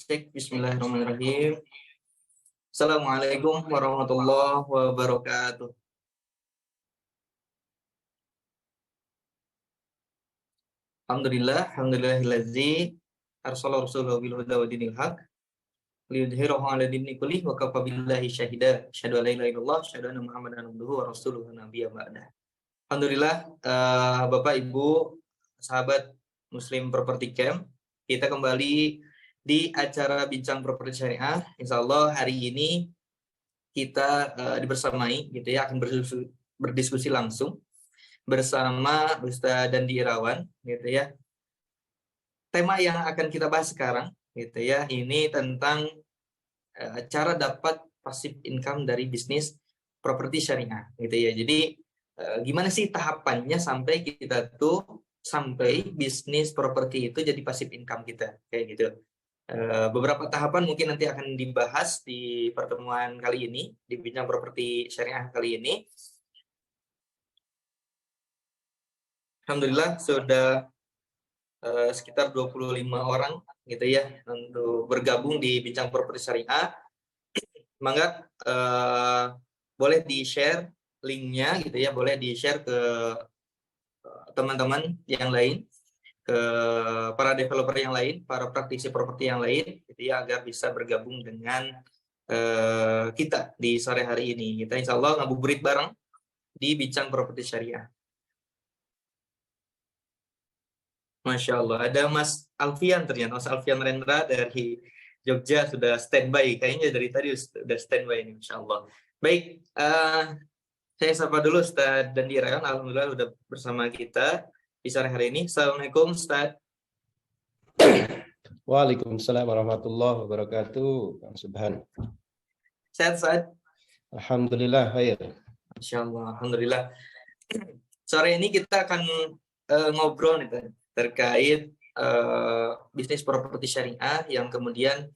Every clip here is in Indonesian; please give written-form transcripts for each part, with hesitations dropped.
Cek, bismillahirrahmanirrahim. Assalamualaikum warahmatullahi wabarakatuh. Alhamdulillahillazi arsala rasulahu bil huda wa dinil haq liyudhhirahu 'ala dini kullih wa kafa billahi syahida. Asyhadu an la ilaha illallah, asyhadu anna Muhammadan abduhu wa rasuluhu nabiyya ba'da. Alhamdulillah, Bapak Ibu sahabat Muslim Property Camp, kita kembali di acara Bincang Properti Syariah. Insyaallah hari ini kita dibersamai gitu ya, akan berdiskusi langsung bersama Ustadz Dandi Irawan gitu ya. Tema yang akan kita bahas sekarang gitu ya, ini tentang cara dapat passive income dari bisnis properti syariah gitu ya. Jadi gimana sih tahapannya sampai kita tuh sampai bisnis properti itu jadi passive income kita kayak gitu. Beberapa tahapan mungkin nanti akan dibahas di pertemuan kali ini, di Bincang Properti Syariah kali ini. Alhamdulillah sudah sekitar 25 orang gitu ya untuk bergabung di Bincang Properti Syariah. Mangga boleh di-share linknya gitu ya, boleh di-share ke teman-teman yang lain, ke para developer yang lain, para praktisi properti yang lain, gitu ya, agar bisa bergabung dengan kita di sore hari ini. Kita insya Allah ngabuburit bareng di Bincang Properti Syariah. Masya Allah, ada Mas Alfian ternyata, Mas Alfian Rendra dari Jogja sudah standby, kayaknya dari tadi sudah standby ini, Masya Allah. Baik, saya sapa dulu Ustadz Dandi Irawan, alhamdulillah sudah bersama kita di sore hari ini. Assalamualaikum Ustadz. Waalaikumsalam warahmatullahi wabarakatuh. Kang Subhan. Sehat Ustadz? Alhamdulillah, khair. Insyaallah, alhamdulillah. Sore ini kita akan ngobrol nih terkait bisnis properti syariah yang kemudian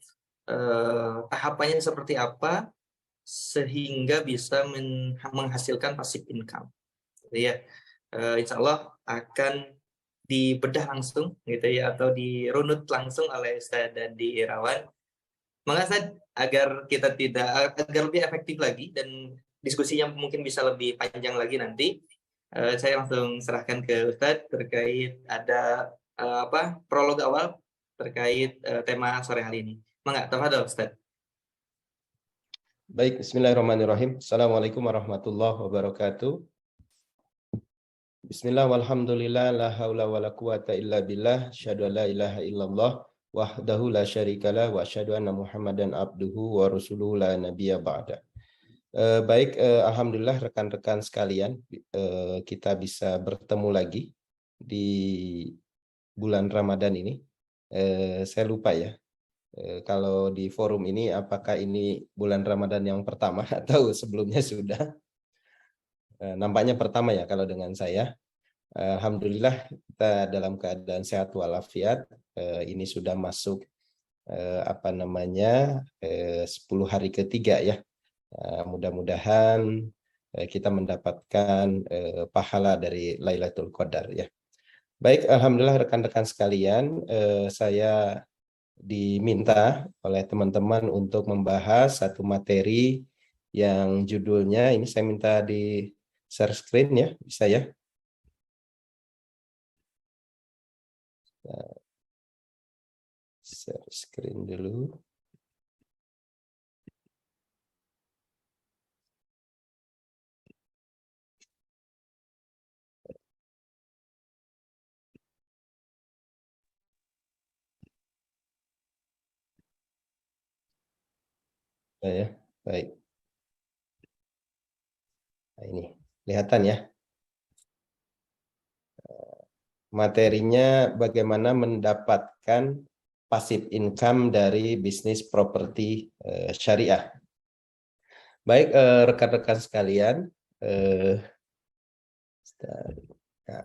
tahapannya seperti apa sehingga bisa menghasilkan passive income. Gitu ya. Insya Allah akan dibedah langsung gitu ya, atau dirunut langsung oleh Ustadz Dandi Irawan. Maka Ustadz, agar lebih efektif lagi dan diskusinya mungkin bisa lebih panjang lagi nanti, saya langsung serahkan ke Ustadz terkait ada prolog awal terkait tema sore hari ini. Mangga, tafadhol Ustadz. Baik, bismillahirrahmanirrahim. Assalamualaikum warahmatullahi wabarakatuh. Bismillah walhamdulillah la haula wala quwata illa billah, asyhadu an la ilaha illallah wahdahu la syarikalah wa asyhadu anna Muhammadan abduhu wa rasuluhu la nabiyya ba'da. Baik, alhamdulillah rekan-rekan sekalian, kita bisa bertemu lagi di bulan Ramadan ini. Saya lupa ya, kalau di forum ini apakah ini bulan Ramadan yang pertama atau sebelumnya sudah. Nampaknya pertama ya kalau dengan saya. Alhamdulillah kita dalam keadaan sehat walafiat. Ini sudah masuk 10 hari ketiga ya. Mudah-mudahan kita mendapatkan pahala dari Lailatul Qadar ya. Baik, alhamdulillah rekan-rekan sekalian, saya diminta oleh teman-teman untuk membahas satu materi yang judulnya, ini saya minta di share screen ya, bisa ya. Share screen dulu. Ya, baik. Nah, ini kelihatan ya. Materinya bagaimana mendapatkan passive income dari bisnis properti syariah. Baik, rekan-rekan sekalian, nah,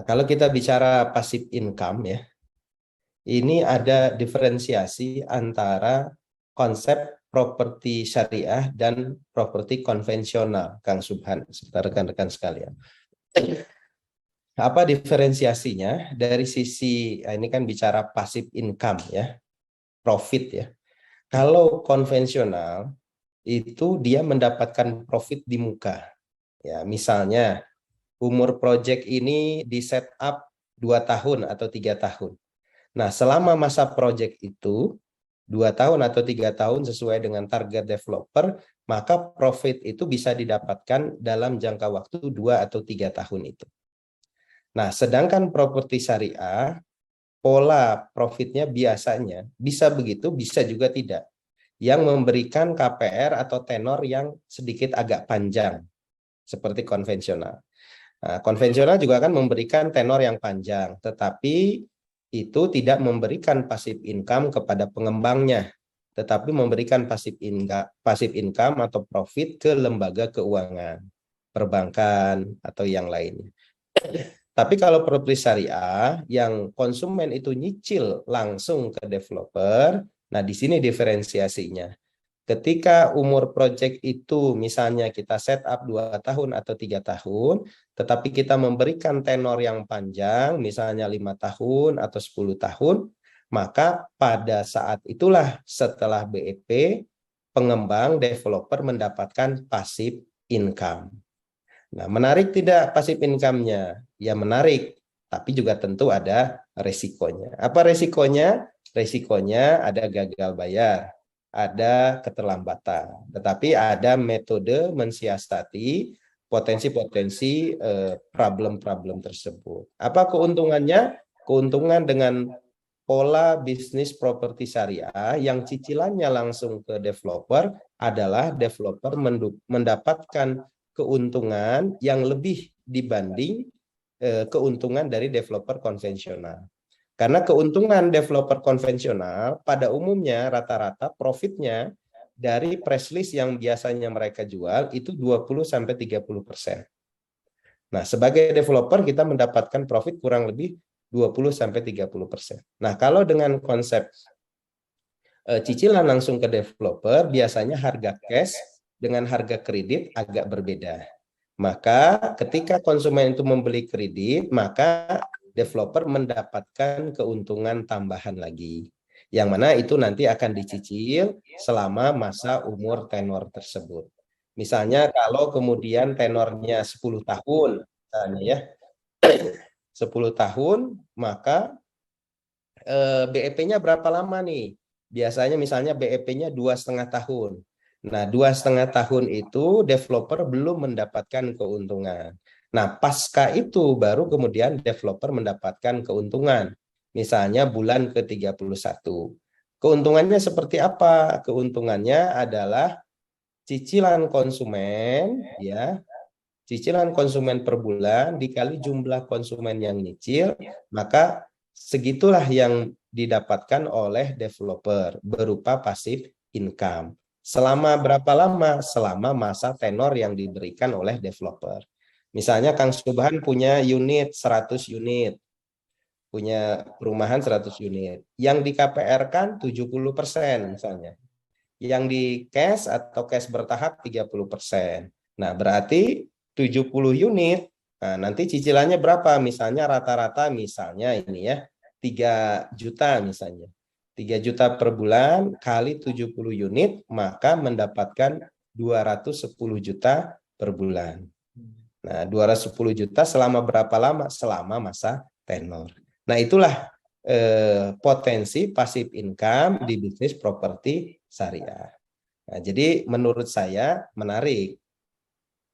kalau kita bicara passive income ya, ini ada diferensiasi antara konsep properti syariah dan properti konvensional, Kang Subhan, serta rekan-rekan sekalian. Apa diferensiasinya dari sisi ini kan bicara passive income ya, profit ya. Kalau konvensional itu dia mendapatkan profit di muka. Ya, misalnya umur project ini di setup 2 tahun atau 3 tahun. Nah, selama masa project itu 2 tahun atau 3 tahun sesuai dengan target developer, maka profit itu bisa didapatkan dalam jangka waktu 2 atau 3 tahun itu. Nah, sedangkan properti syariah, pola profitnya biasanya bisa begitu, bisa juga tidak. Yang memberikan KPR atau tenor yang sedikit agak panjang, seperti konvensional. Nah, konvensional juga akan memberikan tenor yang panjang, tetapi itu tidak memberikan passive income kepada pengembangnya, tetapi memberikan passive income atau profit ke lembaga keuangan, perbankan, atau yang lainnya. Tapi kalau properti syariah yang konsumen itu nyicil langsung ke developer, nah di sini diferensiasinya. Ketika umur project itu misalnya kita setup 2 tahun atau 3 tahun, tetapi kita memberikan tenor yang panjang, misalnya 5 tahun atau 10 tahun, maka pada saat itulah setelah BEP, pengembang developer mendapatkan passive income. Nah, menarik tidak passive income-nya? Ya menarik, tapi juga tentu ada resikonya. Apa resikonya? Resikonya ada gagal bayar, ada keterlambatan. Tetapi ada metode mensiasati potensi-potensi problem-problem tersebut. Apa keuntungannya? Keuntungan dengan pola bisnis properti syariah yang cicilannya langsung ke developer adalah developer mendapatkan keuntungan yang lebih dibanding keuntungan dari developer konvensional. Karena keuntungan developer konvensional pada umumnya rata-rata profitnya dari press list yang biasanya mereka jual itu 20-30%. Nah, sebagai developer kita mendapatkan profit kurang lebih 20-30%. Nah, kalau dengan konsep cicilan langsung ke developer, biasanya harga cash dengan harga kredit agak berbeda. Maka ketika konsumen itu membeli kredit, maka developer mendapatkan keuntungan tambahan lagi. Yang mana itu nanti akan dicicil selama masa umur tenor tersebut. Misalnya kalau kemudian tenornya 10 tahun, misalnya ya, 10 tahun, maka BEP-nya berapa lama nih? Biasanya misalnya BEP-nya 2,5 tahun. Nah, 2,5 tahun itu developer belum mendapatkan keuntungan. Nah, pasca itu baru kemudian developer mendapatkan keuntungan. Misalnya bulan ke-31. Keuntungannya seperti apa? Keuntungannya adalah cicilan konsumen, ya, cicilan konsumen per bulan dikali jumlah konsumen yang nyicil, maka segitulah yang didapatkan oleh developer berupa passive income. Selama berapa lama? Selama masa tenor yang diberikan oleh developer. Misalnya Kang Subhan punya unit 100 unit, punya perumahan 100 unit. Yang di KPR-kan 70% misalnya. Yang di cash atau cash bertahap 30%. Nah, berarti 70 unit. Nah, nanti cicilannya berapa? Misalnya rata-rata misalnya ini ya, 3 juta misalnya. 3 juta per bulan kali 70 unit, maka mendapatkan 210 juta per bulan. Nah, 210 juta selama berapa lama? Selama masa tenor. Nah, itulah potensi passive income di bisnis properti syariah. Nah, jadi menurut saya menarik,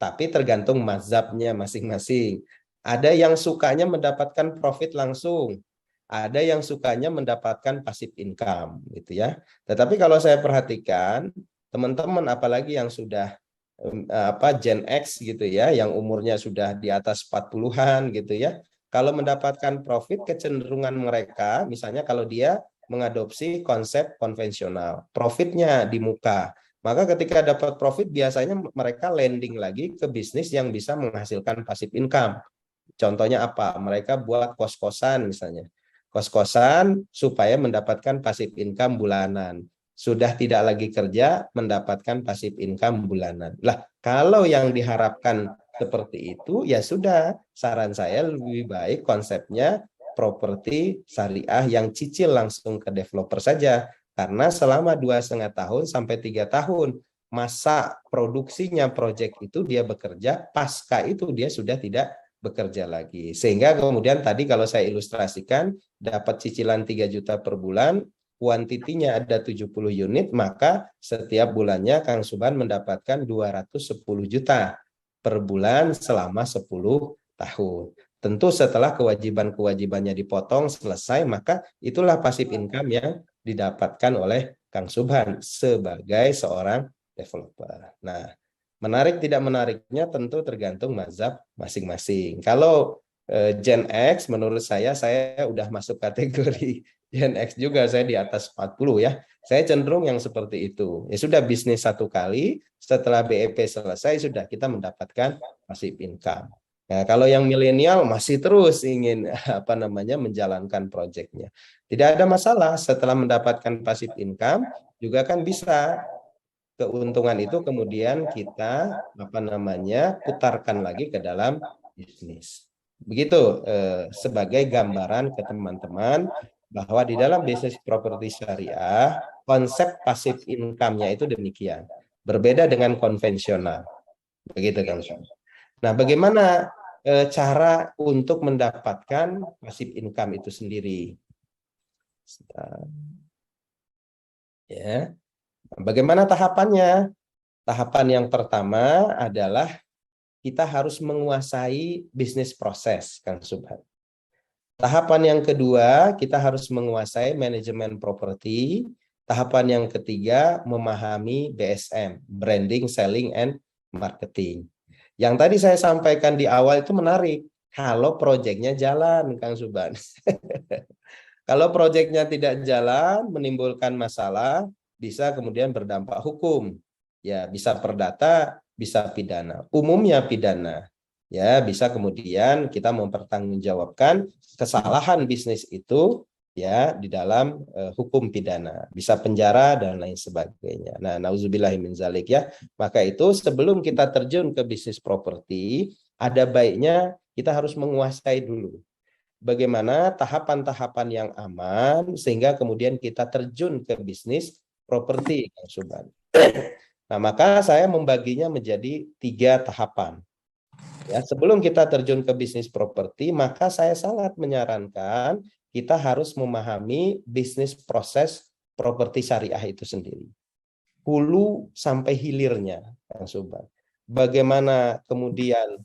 tapi tergantung mazhabnya masing-masing. Ada yang sukanya mendapatkan profit langsung, ada yang sukanya mendapatkan passive income, gitu ya. Tetapi kalau saya perhatikan, teman-teman apalagi yang sudah Gen X gitu ya, yang umurnya sudah di atas 40-an gitu ya, kalau mendapatkan profit kecenderungan mereka, misalnya kalau dia mengadopsi konsep konvensional, profitnya di muka. Maka ketika dapat profit biasanya mereka landing lagi ke bisnis yang bisa menghasilkan passive income. Contohnya apa? Mereka buat kos-kosan misalnya. Kos-kosan supaya mendapatkan passive income bulanan. Sudah tidak lagi kerja, mendapatkan passive income bulanan. Lah, kalau yang diharapkan seperti itu, ya sudah, saran saya lebih baik konsepnya properti syariah yang cicil langsung ke developer saja. Karena selama 2,5 tahun sampai 3 tahun masa produksinya proyek itu dia bekerja, pasca itu dia sudah tidak bekerja lagi. Sehingga kemudian tadi kalau saya ilustrasikan, dapat cicilan 3 juta per bulan, kuantitinya ada 70 unit, maka setiap bulannya Kang Subhan mendapatkan 210 juta per bulan selama 10 tahun. Tentu setelah kewajiban-kewajibannya dipotong selesai, maka itulah passive income yang didapatkan oleh Kang Subhan sebagai seorang developer. Nah, menarik tidak menariknya tentu tergantung mazhab masing-masing. Kalau Gen X menurut saya udah masuk kategori Gen X juga, saya di atas 40 ya. Saya cenderung yang seperti itu. Ya sudah, bisnis satu kali, setelah BEP selesai sudah kita mendapatkan passive income. Nah, kalau yang milenial masih terus ingin menjalankan proyeknya. Tidak ada masalah, setelah mendapatkan passive income juga kan bisa keuntungan itu kemudian kita putarkan lagi ke dalam bisnis. Begitu sebagai gambaran ke teman-teman bahwa di dalam bisnis properti syariah konsep passive income-nya itu demikian. Berbeda dengan konvensional. Begitu kan. Nah, bagaimana cara untuk mendapatkan passive income itu sendiri? Ya. Bagaimana tahapannya? Tahapan yang pertama adalah kita harus menguasai bisnis proses, Kang Subhan. Tahapan yang kedua, kita harus menguasai manajemen properti. Tahapan yang ketiga, memahami BSM, branding, selling, and marketing. Yang tadi saya sampaikan di awal itu menarik. Kalau proyeknya jalan, Kang Subhan. Kalau proyeknya tidak jalan, menimbulkan masalah, bisa kemudian berdampak hukum. Ya, bisa perdata, bisa pidana. Umumnya pidana. Ya, bisa kemudian kita mempertanggungjawabkan kesalahan bisnis itu ya di dalam hukum pidana. Bisa penjara dan lain sebagainya. Nah, nauzubillahi min zalik ya. Maka itu sebelum kita terjun ke bisnis properti, ada baiknya kita harus menguasai dulu bagaimana tahapan-tahapan yang aman sehingga kemudian kita terjun ke bisnis properti, Kang Subhan. Nah, maka saya membaginya menjadi 3 tahapan. Ya, sebelum kita terjun ke bisnis properti, maka saya sangat menyarankan kita harus memahami bisnis proses properti syariah itu sendiri. Hulu sampai hilirnya, Kang Subhan. Bagaimana kemudian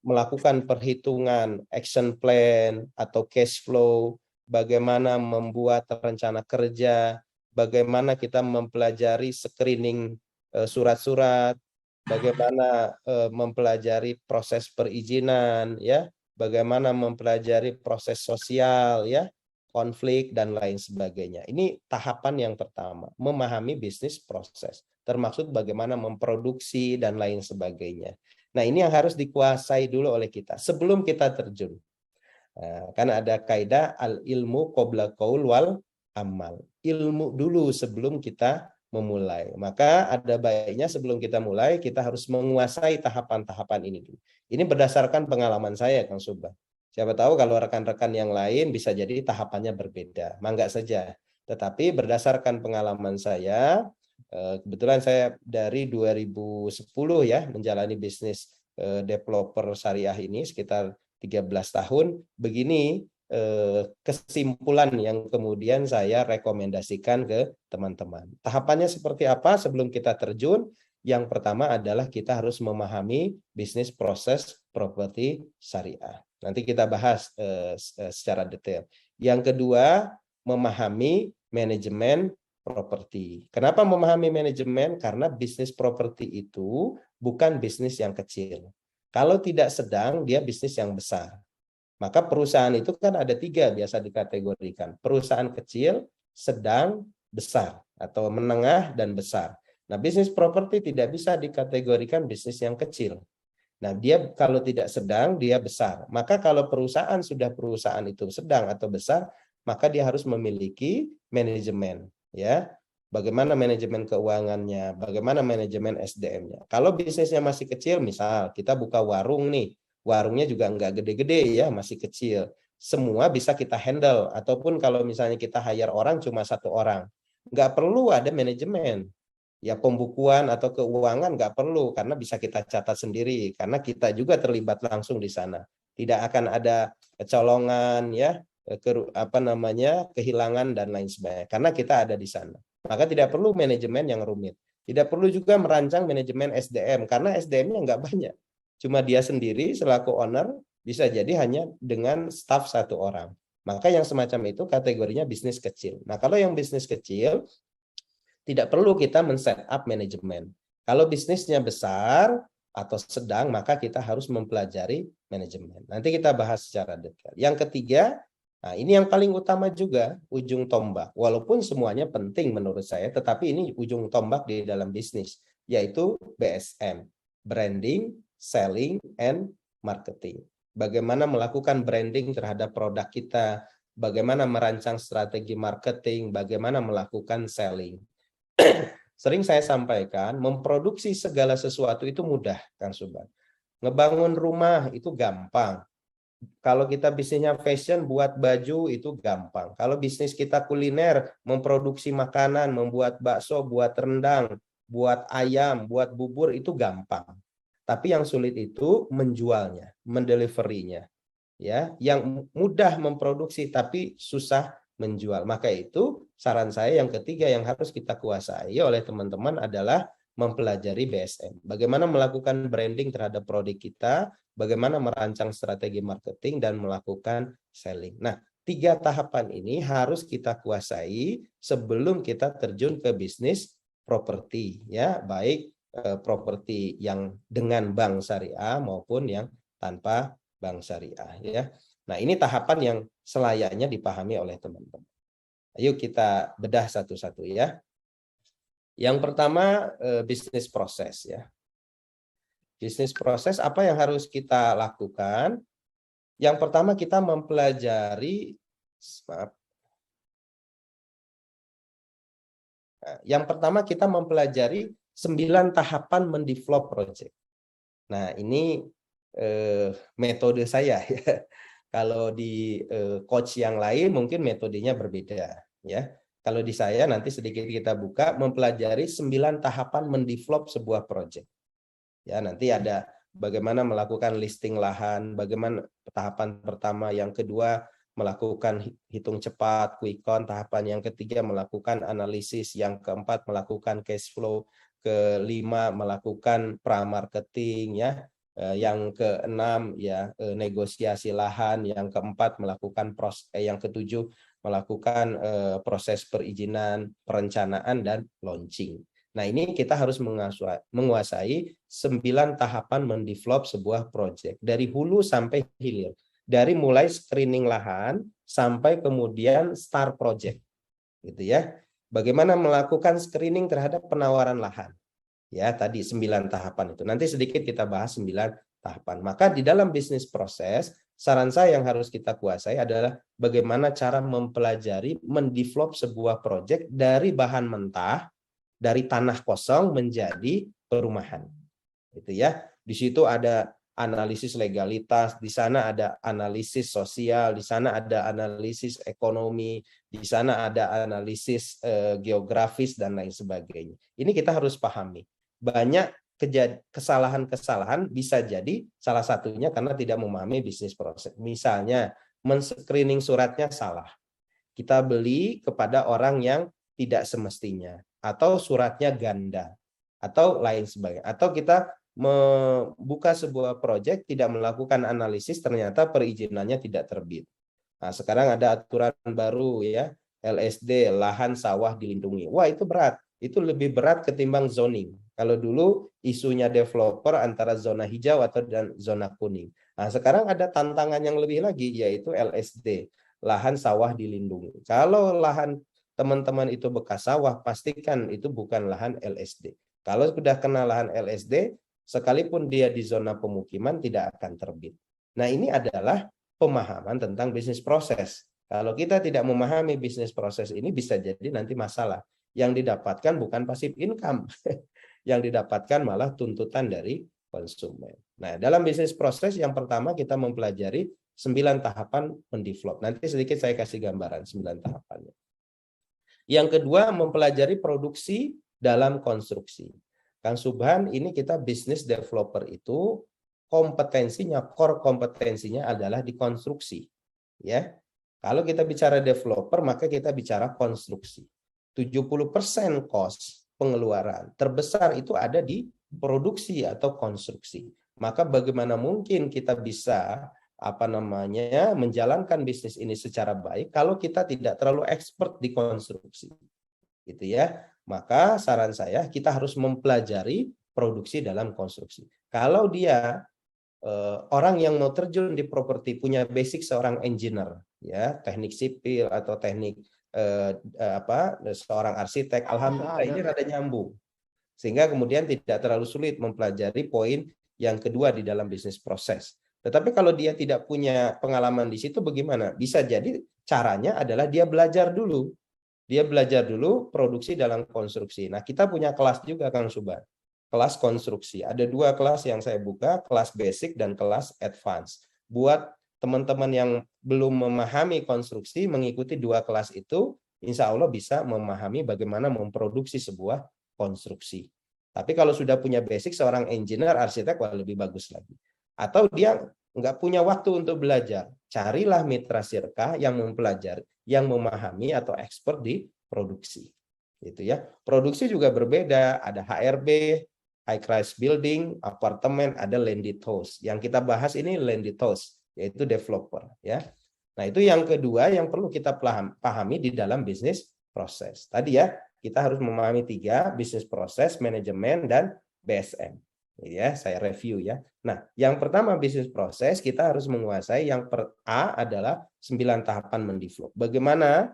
melakukan perhitungan action plan atau cash flow, bagaimana membuat rencana kerja, bagaimana kita mempelajari screening surat-surat, bagaimana mempelajari proses perizinan, ya, bagaimana mempelajari proses sosial, ya, konflik dan lain sebagainya. Ini tahapan yang pertama, memahami bisnis proses, termasuk bagaimana memproduksi dan lain sebagainya. Nah, ini yang harus dikuasai dulu oleh kita sebelum kita terjun. Nah, karena ada kaidah al-ilmu qabla qaul wal amal. Ilmu dulu sebelum kita memulai. Maka ada baiknya sebelum kita mulai, kita harus menguasai tahapan-tahapan ini dulu. Ini berdasarkan pengalaman saya, Kang Subhan. Siapa tahu kalau rekan-rekan yang lain bisa jadi tahapannya berbeda. Mangga saja. Tetapi berdasarkan pengalaman saya, kebetulan saya dari 2010 ya menjalani bisnis developer syariah ini sekitar 13 tahun. Begini kesimpulan yang kemudian saya rekomendasikan ke teman-teman. Tahapannya seperti apa sebelum kita terjun? Yang pertama adalah kita harus memahami bisnis proses properti syariah. Nanti kita bahas secara detail. Yang kedua, memahami manajemen properti. Kenapa memahami manajemen? Karena bisnis properti itu bukan bisnis yang kecil. Kalau tidak sedang, dia bisnis yang besar. Maka perusahaan itu kan ada 3 biasa dikategorikan. Perusahaan kecil, sedang, besar. Atau menengah dan besar. Nah, bisnis properti tidak bisa dikategorikan bisnis yang kecil. Nah, dia kalau tidak sedang, dia besar. Maka kalau perusahaan sudah perusahaan itu sedang atau besar, maka dia harus memiliki manajemen. Ya, bagaimana manajemen keuangannya, bagaimana manajemen SDM-nya. Kalau bisnisnya masih kecil, misal kita buka warung nih, warungnya juga nggak gede-gede ya, masih kecil. Semua bisa kita handle, ataupun kalau misalnya kita hire orang cuma 1 orang, nggak perlu ada manajemen. Ya pembukuan atau keuangan nggak perlu, karena bisa kita catat sendiri, karena kita juga terlibat langsung di sana. Tidak akan ada kecolongan ya, kehilangan dan lain sebagainya, karena kita ada di sana. Maka tidak perlu manajemen yang rumit. Tidak perlu juga merancang manajemen SDM, karena SDM-nya nggak banyak. Cuma dia sendiri selaku owner, bisa jadi hanya dengan staff 1 orang. Maka yang semacam itu kategorinya bisnis kecil. Nah, kalau yang bisnis kecil, tidak perlu kita men-set up manajemen. Kalau bisnisnya besar atau sedang, maka kita harus mempelajari manajemen. Nanti kita bahas secara detail. Yang ketiga, nah ini yang paling utama juga, ujung tombak. Walaupun semuanya penting menurut saya, tetapi ini ujung tombak di dalam bisnis, yaitu BSM, Branding, Selling, and Marketing. Bagaimana melakukan branding terhadap produk kita, bagaimana merancang strategi marketing, bagaimana melakukan selling. Sering saya sampaikan, memproduksi segala sesuatu itu mudah, Kang Subhan. Ngebangun rumah itu gampang. Kalau kita bisnisnya fashion, buat baju itu gampang. Kalau bisnis kita kuliner, memproduksi makanan, membuat bakso, buat rendang, buat ayam, buat bubur itu gampang. Tapi yang sulit itu menjualnya, mendeliverinya. Ya, yang mudah memproduksi tapi susah menjual. Maka itu saran saya yang ketiga yang harus kita kuasai oleh teman-teman adalah mempelajari BSM. Bagaimana melakukan branding terhadap produk kita, bagaimana merancang strategi marketing dan melakukan selling. Nah, 3 tahapan ini harus kita kuasai sebelum kita terjun ke bisnis properti, ya, baik properti yang dengan bank syariah maupun yang tanpa bank syariah, ya. Nah, ini tahapan yang selayaknya dipahami oleh teman-teman. Ayo kita bedah satu-satu ya. Yang pertama bisnis proses ya. Bisnis proses apa yang harus kita lakukan? Yang pertama kita mempelajari Yang pertama kita mempelajari 9 tahapan mendevelop project. Nah, ini metode saya ya. Kalau di coach yang lain mungkin metodenya berbeda ya. Kalau di saya nanti sedikit kita buka mempelajari 9 tahapan mendevelop sebuah project. Ya, nanti ada bagaimana melakukan listing lahan, bagaimana tahapan pertama, yang kedua melakukan hitung cepat, quick count, tahapan yang ketiga melakukan analisis, yang keempat melakukan cash flow, kelima melakukan pra-marketing ya. Yang keenam ya negosiasi lahan, yang keempat melakukan yang ketujuh melakukan proses perizinan, perencanaan dan launching. Nah, ini kita harus menguasai 9 tahapan mendevelop sebuah project dari hulu sampai hilir, dari mulai screening lahan sampai kemudian start project, gitu ya. Bagaimana melakukan screening terhadap penawaran lahan. Ya, tadi 9 tahapan itu. Nanti sedikit kita bahas 9 tahapan. Maka di dalam bisnis proses, saran saya yang harus kita kuasai adalah bagaimana cara mempelajari, mendevelop sebuah project dari bahan mentah, dari tanah kosong menjadi perumahan. Itu ya. Di situ ada analisis legalitas, di sana ada analisis sosial, di sana ada analisis ekonomi, di sana ada analisis geografis dan lain sebagainya. Ini kita harus pahami. Banyak kesalahan-kesalahan bisa jadi salah satunya karena tidak memahami bisnis proses. Misalnya, men-screening suratnya salah. Kita beli kepada orang yang tidak semestinya, atau suratnya ganda, atau lain sebagainya. Atau kita membuka sebuah proyek tidak melakukan analisis, ternyata perizinannya tidak terbit. Nah, sekarang ada aturan baru ya, LSD, lahan sawah dilindungi. Wah, itu berat. Itu lebih berat ketimbang zoning. Kalau dulu isunya developer antara zona hijau atau dan zona kuning. Nah, sekarang ada tantangan yang lebih lagi, yaitu LSD, lahan sawah dilindungi. Kalau lahan teman-teman itu bekas sawah, pastikan itu bukan lahan LSD. Kalau sudah kena lahan LSD, sekalipun dia di zona pemukiman tidak akan terbit. Nah, ini adalah pemahaman tentang bisnis proses. Kalau kita tidak memahami bisnis proses ini, bisa jadi nanti masalah. Yang didapatkan bukan passive income. Yang didapatkan malah tuntutan dari konsumen. Nah, dalam bisnis proses yang pertama kita mempelajari 9 tahapan mendevelop. Nanti sedikit saya kasih gambaran 9 tahapannya. Yang kedua, mempelajari produksi dalam konstruksi. Kang Subhan, ini kita bisnis developer itu kompetensinya, core kompetensinya adalah di konstruksi. Ya. Kalau kita bicara developer, maka kita bicara konstruksi. 70% cost pengeluaran terbesar itu ada di produksi atau konstruksi. Maka bagaimana mungkin kita bisa menjalankan bisnis ini secara baik kalau kita tidak terlalu expert di konstruksi, gitu ya. Maka saran saya kita harus mempelajari produksi dalam konstruksi. Kalau dia orang yang mau terjun di properti punya basic seorang engineer, ya, teknik sipil atau teknik seorang arsitek, alhamdulillah ini rada nyambung, sehingga kemudian tidak terlalu sulit mempelajari poin yang kedua di dalam bisnis proses. Tetapi kalau dia tidak punya pengalaman di situ bagaimana? Bisa jadi caranya adalah dia belajar dulu. Dia belajar dulu produksi dalam konstruksi. Nah, kita punya kelas juga, Kang Subhan. Kelas konstruksi. Ada 2 kelas yang saya buka, kelas basic dan kelas advance. Buat teman-teman yang belum memahami konstruksi, mengikuti 2 kelas itu, insya Allah bisa memahami bagaimana memproduksi sebuah konstruksi. Tapi kalau sudah punya basic, seorang engineer, arsitek, wah lebih bagus lagi. Atau dia nggak punya waktu untuk belajar, carilah mitra sirka yang mempelajari, yang memahami atau expert di produksi. Gitu ya. Produksi juga berbeda, ada HRB, high rise building, apartemen, ada landed house. Yang kita bahas ini landed house, yaitu developer. Ya. Nah, itu yang kedua yang perlu kita pahami di dalam bisnis proses. Tadi ya, kita harus memahami 3, bisnis proses, manajemen, dan BSM. Ya, saya review ya. Nah, yang pertama bisnis proses kita harus menguasai yang A adalah 9 tahapan mendevelop. Bagaimana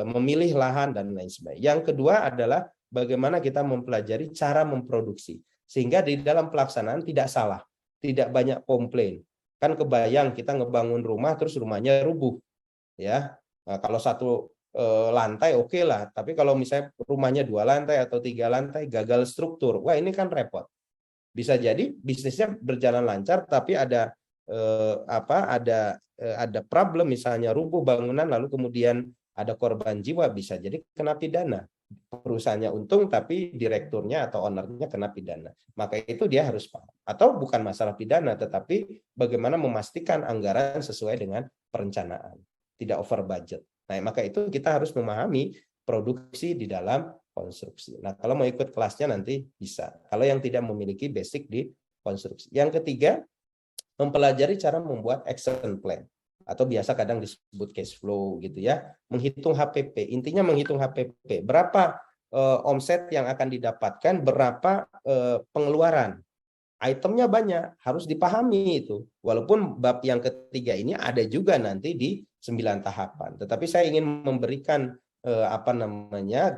memilih lahan dan lain sebagainya. Yang kedua adalah bagaimana kita mempelajari cara memproduksi sehingga di dalam pelaksanaan tidak salah, tidak banyak komplain. Kan kebayang kita ngebangun rumah terus rumahnya rubuh. Ya. Nah, kalau 1 lantai oke lah, tapi kalau misalnya rumahnya 2 lantai atau 3 lantai gagal struktur, wah ini kan repot. Bisa jadi bisnisnya berjalan lancar tapi ada problem, misalnya rubuh bangunan lalu kemudian ada korban jiwa, bisa jadi kena pidana. Perusahaannya untung tapi direkturnya atau ownernya kena pidana. Maka itu dia harus paham. Atau bukan masalah pidana tetapi bagaimana memastikan anggaran sesuai dengan perencanaan, tidak over budget. Nah, maka itu kita harus memahami produksi di dalam konstruksi. Nah, kalau mau ikut kelasnya nanti bisa. Kalau yang tidak memiliki basic di konstruksi. Yang ketiga, mempelajari cara membuat action plan atau biasa kadang disebut cash flow gitu ya. Menghitung HPP. Intinya menghitung HPP. Berapa omset yang akan didapatkan, berapa pengeluaran. Itemnya banyak, harus dipahami itu. Walaupun bab yang ketiga ini ada juga nanti di 9 tahapan. Tetapi saya ingin memberikan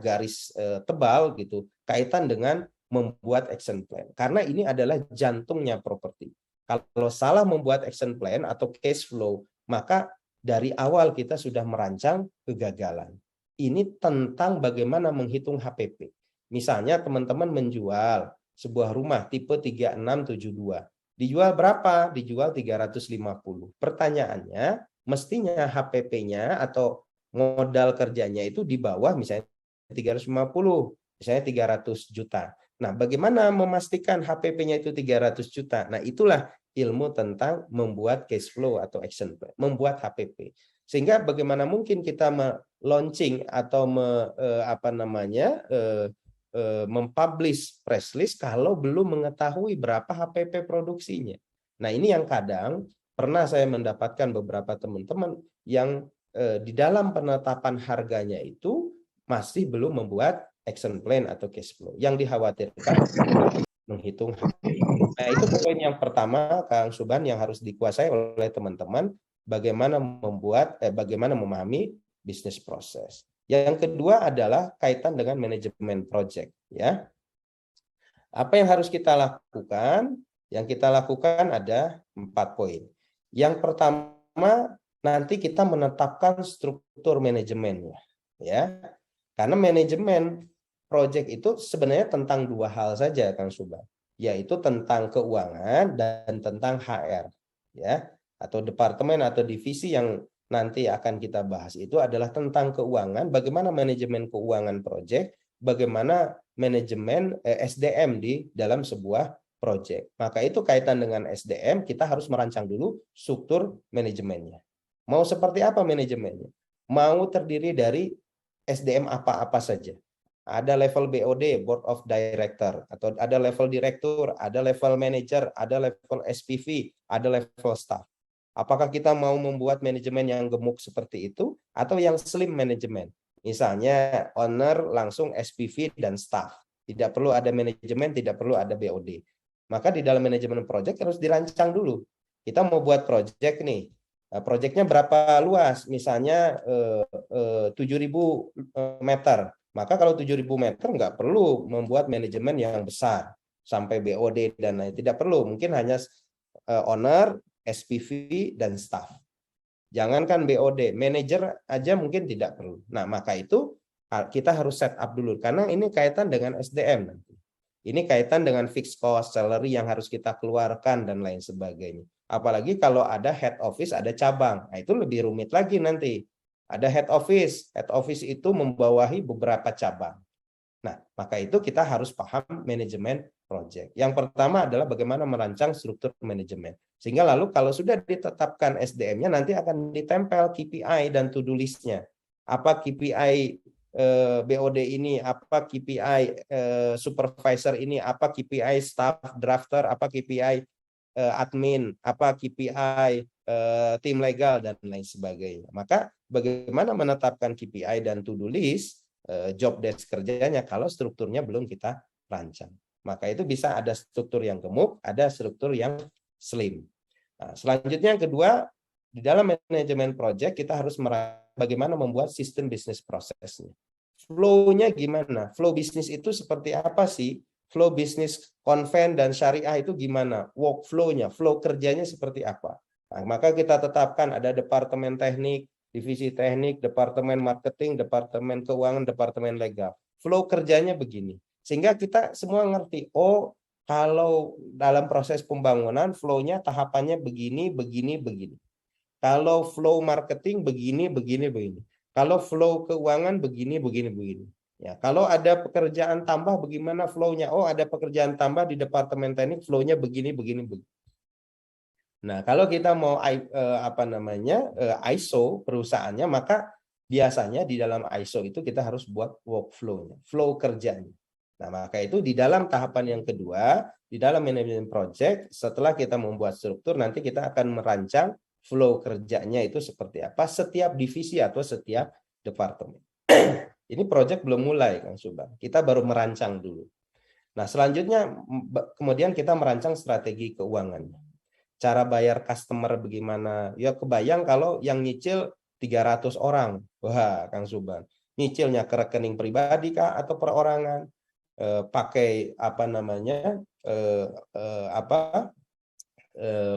garis tebal gitu kaitan dengan membuat action plan. Karena ini adalah jantungnya properti. Kalau salah membuat action plan atau cash flow, maka dari awal kita sudah merancang kegagalan. Ini tentang bagaimana menghitung HPP. Misalnya teman-teman menjual sebuah rumah tipe 3672. Dijual berapa? Dijual 350. Pertanyaannya, mestinya HPP-nya atau modal kerjanya itu di bawah misalnya 350, misalnya 300 juta. Nah, bagaimana memastikan HPP-nya itu 300 juta? Nah, itulah ilmu tentang membuat cash flow atau action plan, membuat HPP. Sehingga bagaimana mungkin kita launching atau mempublish press list kalau belum mengetahui berapa HPP produksinya. Nah, ini yang kadang pernah saya mendapatkan beberapa teman-teman yang di dalam penetapan harganya itu masih belum membuat action plan atau cash flow. Yang dikhawatirkan menghitung HPP. Nah, itu poin yang pertama, Kang Subhan, yang harus dikuasai oleh teman-teman, bagaimana memahami bisnis proses. Yang kedua adalah kaitan dengan manajemen project, ya. Apa yang harus kita lakukan? Yang kita lakukan ada 4 poin. Yang pertama, nanti kita menetapkan struktur manajemennya, ya. Karena manajemen project itu sebenarnya tentang dua hal saja, Kang Subhan, yaitu tentang keuangan dan tentang HR, ya, atau departemen atau divisi yang nanti akan kita bahas itu adalah tentang keuangan, bagaimana manajemen keuangan project, bagaimana manajemen SDM di dalam sebuah project. Maka itu kaitan dengan SDM, kita harus merancang dulu struktur manajemennya. Mau seperti apa manajemennya? Mau terdiri dari SDM apa-apa saja. Ada level BOD, Board of Director, atau ada level direktur, ada level manager, ada level SPV, ada level staff. Apakah kita mau membuat manajemen yang gemuk seperti itu atau yang slim manajemen? Misalnya owner langsung SPV dan staff. Tidak perlu ada manajemen, tidak perlu ada BOD. Maka di dalam manajemen project harus dirancang dulu. Kita mau buat project nih. Projectnya berapa luas? Misalnya 7.000 meter. Maka kalau 7.000 meter nggak perlu membuat manajemen yang besar sampai BOD dan lain. Tidak perlu. Mungkin hanya owner, SPV, dan staff. Jangankan BOD, manajer aja mungkin tidak perlu. Nah, maka itu kita harus set up dulu. Karena ini kaitan dengan SDM nanti. Ini kaitan dengan fixed cost, salary yang harus kita keluarkan, dan lain sebagainya. Apalagi kalau ada head office, ada cabang. Nah, itu lebih rumit lagi nanti. Ada head office. Head office itu membawahi beberapa cabang. Nah, maka itu kita harus paham manajemen project. Yang pertama adalah bagaimana merancang struktur manajemen. Sehingga lalu kalau sudah ditetapkan SDM-nya, nanti akan ditempel KPI dan to-do list-nya. Apa KPI BOD ini, apa KPI supervisor ini, apa KPI staff drafter, apa KPI admin, apa KPI tim legal, dan lain sebagainya. Maka bagaimana menetapkan KPI dan to-do list, job desk kerjanya kalau strukturnya belum kita rancang. Maka itu bisa ada struktur yang gemuk, ada struktur yang slim. Nah, selanjutnya yang kedua, di dalam manajemen project kita harus bagaimana membuat sistem bisnis prosesnya. Flow-nya gimana? Flow bisnis itu seperti apa sih? Flow bisnis konven dan syariah itu gimana? Workflow-nya, flow kerjanya seperti apa? Nah, maka kita tetapkan ada departemen teknik, divisi teknik, departemen marketing, departemen keuangan, departemen legal. Flow kerjanya begini. Sehingga kita semua ngerti, oh kalau dalam proses pembangunan flow-nya tahapannya begini, begini, begini. Kalau flow marketing begini, begini, begini. Kalau flow keuangan begini, begini, begini. Ya, kalau ada pekerjaan tambah bagaimana flow-nya? Oh, ada pekerjaan tambah di departemen teknik, flow-nya begini, begini, begini. Nah, kalau kita mau ISO perusahaannya, maka biasanya di dalam ISO itu kita harus buat workflow-nya, flow kerjanya. Nah, maka itu di dalam tahapan yang kedua, di dalam manajemen project, setelah kita membuat struktur, nanti kita akan merancang flow kerjanya itu seperti apa setiap divisi atau setiap departemen. Ini project belum mulai, Kang Subhan. Kita baru merancang dulu. Nah, selanjutnya kemudian kita merancang strategi keuangannya. Cara bayar customer bagaimana? Ya kebayang kalau yang nyicil 300 orang. Wah, Kang Subhan. Nyicilnya ke rekening pribadi kah atau perorangan? Pakai apa namanya?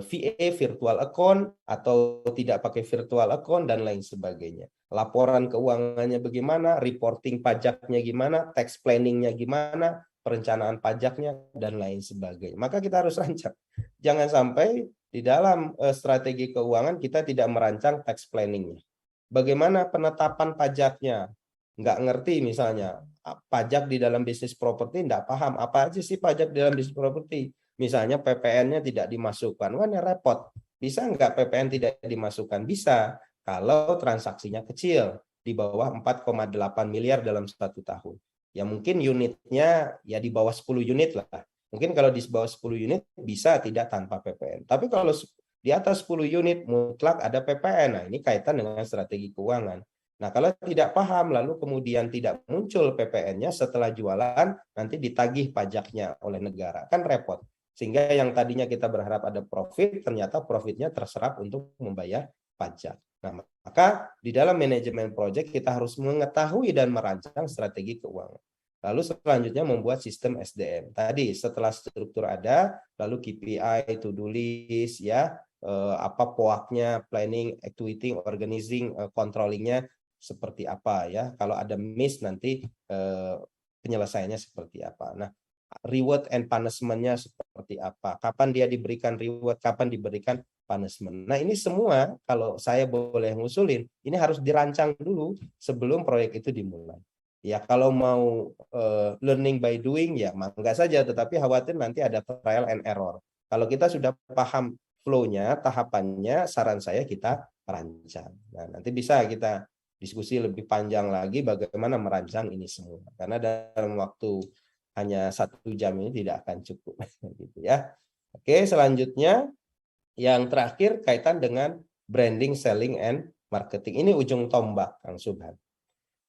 VA virtual account atau tidak pakai virtual account dan lain sebagainya. Laporan keuangannya bagaimana, reporting pajaknya gimana, tax planningnya gimana, perencanaan pajaknya dan lain sebagainya. Maka kita harus rancang. Jangan sampai di dalam strategi keuangan kita tidak merancang tax planningnya. Bagaimana penetapan pajaknya? Nggak ngerti misalnya pajak di dalam bisnis properti, nggak paham apa aja sih pajak di dalam bisnis properti. Misalnya PPN-nya tidak dimasukkan, kan ya repot. Bisa nggak PPN tidak dimasukkan? Bisa, kalau transaksinya kecil, di bawah 4,8 miliar dalam 1 tahun. Ya mungkin unitnya ya di bawah 10 unit lah. Mungkin kalau di bawah 10 unit bisa tidak tanpa PPN. Tapi kalau di atas 10 unit mutlak ada PPN. Nah, ini kaitan dengan strategi keuangan. Nah, kalau tidak paham lalu kemudian tidak muncul PPN-nya setelah jualan, nanti ditagih pajaknya oleh negara. Kan repot. Sehingga yang tadinya kita berharap ada profit, ternyata profitnya terserap untuk membayar pajak. Nah, maka di dalam manajemen project kita harus mengetahui dan merancang strategi keuangan. Lalu selanjutnya membuat sistem SDM. Tadi setelah struktur ada, lalu KPI, to-do list, ya, apa POAK-nya, planning, activity, organizing, controlling-nya, seperti apa ya. Kalau ada miss nanti penyelesaiannya seperti apa. Nah, reward and punishment-nya seperti apa. Kapan dia diberikan reward, kapan diberikan punishment. Nah, ini semua kalau saya boleh ngusulin, ini harus dirancang dulu sebelum proyek itu dimulai. Ya, kalau mau learning by doing ya mangga saja, tetapi khawatir nanti ada trial and error. Kalau kita sudah paham flow-nya, tahapannya, saran saya kita rancang. Nah, nanti bisa kita diskusi lebih panjang lagi bagaimana merancang ini semua. Karena dalam waktu hanya 1 jam ini tidak akan cukup. Gitu ya. Oke, selanjutnya yang terakhir kaitan dengan branding, selling, and marketing. Ini ujung tombak, Kang Subhan.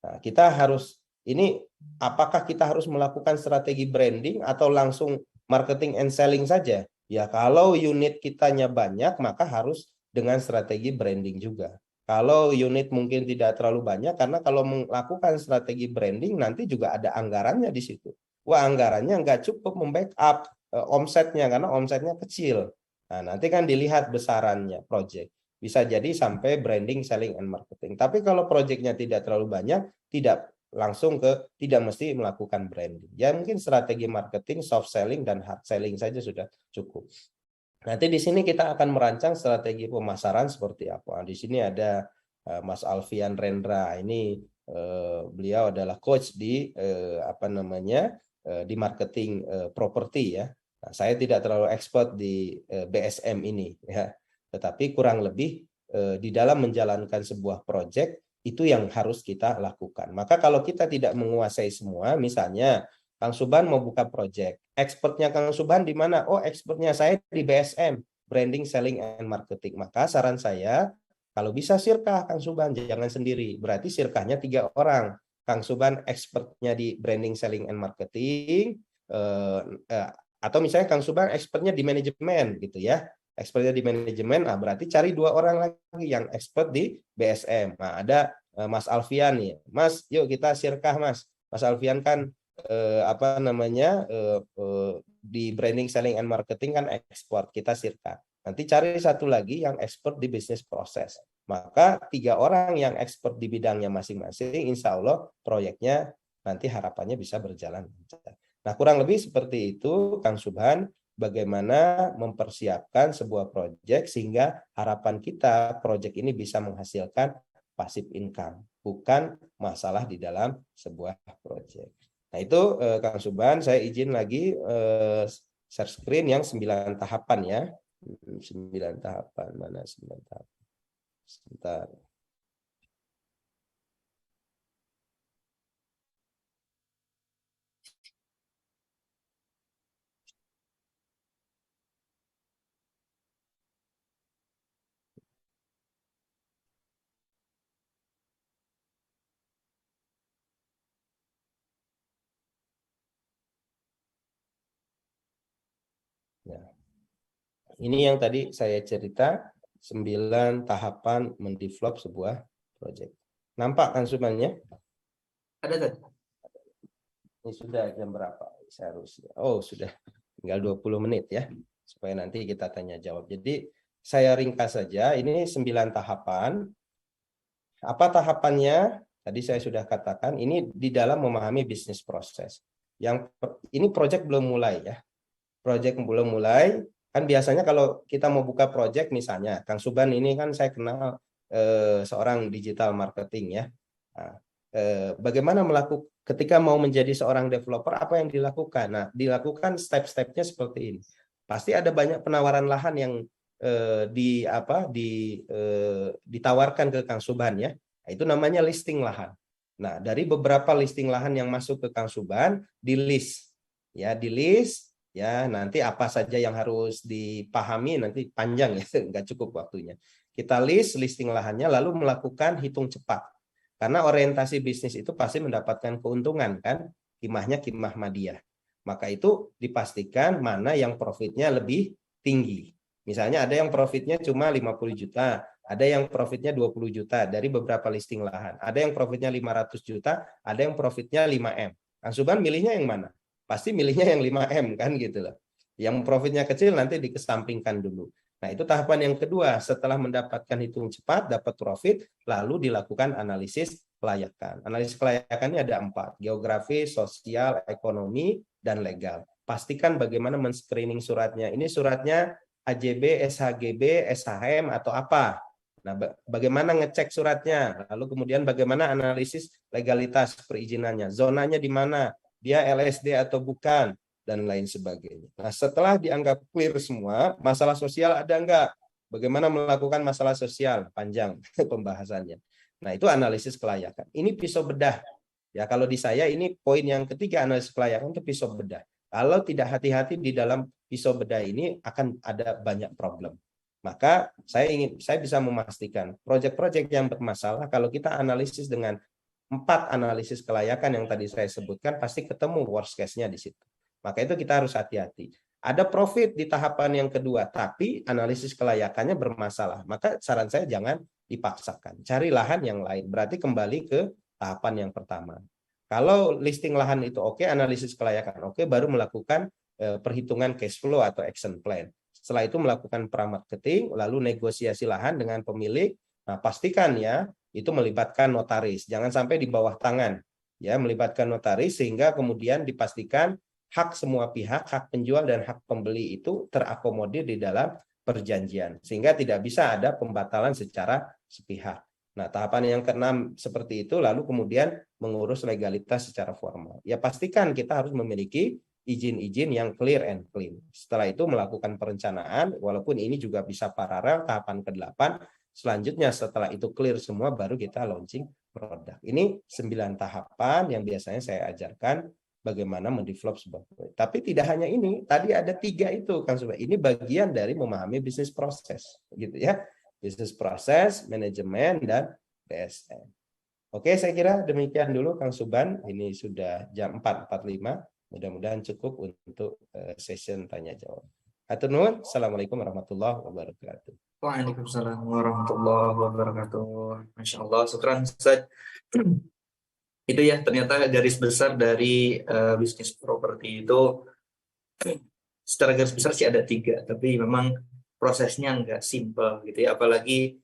Nah, kita harus, ini apakah kita harus melakukan strategi branding atau langsung marketing and selling saja? Ya, kalau unit kitanya banyak, maka harus dengan strategi branding juga. Kalau unit mungkin tidak terlalu banyak, karena kalau melakukan strategi branding, nanti juga ada anggarannya di situ. Wah, anggarannya nggak cukup membackup omsetnya, karena omsetnya kecil. Nah, nanti kan dilihat besarannya project. Bisa jadi sampai branding, selling, and marketing. Tapi kalau projectnya tidak terlalu banyak, tidak langsung tidak mesti melakukan branding. Ya mungkin strategi marketing, soft selling, dan hard selling saja sudah cukup. Nanti di sini kita akan merancang strategi pemasaran seperti apa. Di sini ada Mas Alfian Rendra. Ini beliau adalah coach di di marketing properti ya. Nah, saya tidak terlalu expert di BSM ini ya. Tetapi kurang lebih di dalam menjalankan sebuah proyek itu yang harus kita lakukan. Maka kalau kita tidak menguasai semua, misalnya Kang Subhan mau buka proyek, expertnya Kang Subhan di mana? Oh, expertnya saya di BSM, branding, selling, and marketing. Maka saran saya, kalau bisa sirkah Kang Subhan, jangan sendiri. Berarti sirkahnya 3 orang. Kang Subhan expertnya di branding, selling, and marketing, atau misalnya Kang Subhan expertnya di manajemen gitu ya. Expertnya di manajemen, nah berarti cari 2 orang lagi yang expert di BSM. Nah, ada Mas Alfian nih. Mas, yuk kita sirkah Mas. Mas Alfian kan di branding, selling, and marketing kan ekspor, kita sirkah. Nanti cari satu lagi yang expert di bisnis proses. Maka 3 orang yang expert di bidangnya masing-masing, insya Allah proyeknya nanti harapannya bisa berjalan. Nah, kurang lebih seperti itu, Kang Subhan, bagaimana mempersiapkan sebuah proyek sehingga harapan kita proyek ini bisa menghasilkan passive income, bukan masalah di dalam sebuah proyek. Nah, itu Kang Subhan, saya izin lagi share screen yang 9 tahapan ya. 9 tahapan, mana 9 tahapan? Sebentar. Ya. Ini yang tadi saya cerita 9 tahapan mendevelop sebuah proyek. Nampak kan sebenarnya? Ada kan? Ini sudah jam berapa seharusnya? Oh, sudah tinggal 20 menit ya. Supaya nanti kita tanya jawab. Jadi saya ringkas saja, ini 9 tahapan. Apa tahapannya? Tadi saya sudah katakan, ini di dalam memahami bisnis proses. Ini proyek belum mulai ya. Proyek belum mulai, kan biasanya kalau kita mau buka proyek misalnya, Kang Subhan ini kan saya kenal seorang digital marketing ya. Nah, bagaimana melakukan ketika mau menjadi seorang developer, apa yang dilakukan? Nah, dilakukan step-stepnya seperti ini. Pasti ada banyak penawaran lahan yang ditawarkan ke Kang Subhan ya. Nah, itu namanya listing lahan. Nah, dari beberapa listing lahan yang masuk ke Kang Subhan, di list ya, nanti apa saja yang harus dipahami nanti panjang ya, nggak cukup waktunya. Kita listing lahannya lalu melakukan hitung cepat. Karena orientasi bisnis itu pasti mendapatkan keuntungan kan, kimahnya kimah madiyah. Maka itu dipastikan mana yang profitnya lebih tinggi. Misalnya ada yang profitnya cuma 50 juta, ada yang profitnya 20 juta dari beberapa listing lahan. Ada yang profitnya 500 juta, ada yang profitnya 5M. Kang Subhan milihnya yang mana? Pasti milihnya yang 5M kan gitu loh. Yang profitnya kecil nanti dikesampingkan dulu. Nah, itu tahapan yang kedua. Setelah mendapatkan hitung cepat, dapat profit, lalu dilakukan analisis kelayakan. Analisis kelayakan ini ada 4, geografi, sosial, ekonomi, dan legal. Pastikan bagaimana men-screening suratnya. Ini suratnya AJB, SHGB, SHM, atau apa. Nah, bagaimana ngecek suratnya, lalu kemudian bagaimana analisis legalitas perizinannya, zonanya di mana, dia LSD atau bukan, dan lain sebagainya. Nah, setelah dianggap clear semua, masalah sosial ada enggak? Bagaimana melakukan masalah sosial? Panjang pembahasannya. Nah, itu analisis kelayakan. Ini pisau bedah. Ya, kalau di saya ini poin yang ketiga, analisis kelayakan itu pisau bedah. Kalau tidak hati-hati di dalam pisau bedah ini akan ada banyak problem. Maka saya bisa memastikan proyek-proyek yang bermasalah kalau kita analisis dengan 4 analisis kelayakan yang tadi saya sebutkan, pasti ketemu worst case-nya di situ. Maka itu kita harus hati-hati. Ada profit di tahapan yang kedua, tapi analisis kelayakannya bermasalah. Maka saran saya jangan dipaksakan. Cari lahan yang lain. Berarti kembali ke tahapan yang pertama. Kalau listing lahan itu oke, analisis kelayakan oke, baru melakukan perhitungan cash flow atau action plan. Setelah itu melakukan pramarketing, lalu negosiasi lahan dengan pemilik. Nah, pastikan ya, itu melibatkan notaris. Jangan sampai di bawah tangan. Ya, melibatkan notaris sehingga kemudian dipastikan hak semua pihak, hak penjual dan hak pembeli itu terakomodir di dalam perjanjian. Sehingga tidak bisa ada pembatalan secara sepihak. Nah, tahapan yang keenam seperti itu, lalu kemudian mengurus legalitas secara formal. Ya, pastikan kita harus memiliki izin-izin yang clear and clean. Setelah itu melakukan perencanaan, walaupun ini juga bisa paralel, tahapan ke-8, selanjutnya setelah itu clear semua, baru kita launching produk. Ini 9 tahapan yang biasanya saya ajarkan bagaimana mendevelop sebuah produk. Tapi tidak hanya ini, tadi ada 3 itu, Kang Subhan. Ini bagian dari memahami bisnis proses, gitu ya. Bisnis proses, manajemen, dan DSM. Oke, saya kira demikian dulu, Kang Subhan. Ini sudah jam 4.45. Mudah-mudahan cukup untuk session tanya jawab. Hatur nuhun. Assalamualaikum warahmatullahi wabarakatuh. Waalaikumsalam warahmatullahi wabarakatuh. Masya Allah, syukran Ustaz. Itu ya, ternyata garis besar dari bisnis properti itu, secara garis besar sih ada 3, tapi memang prosesnya nggak simple gitu ya. Apalagi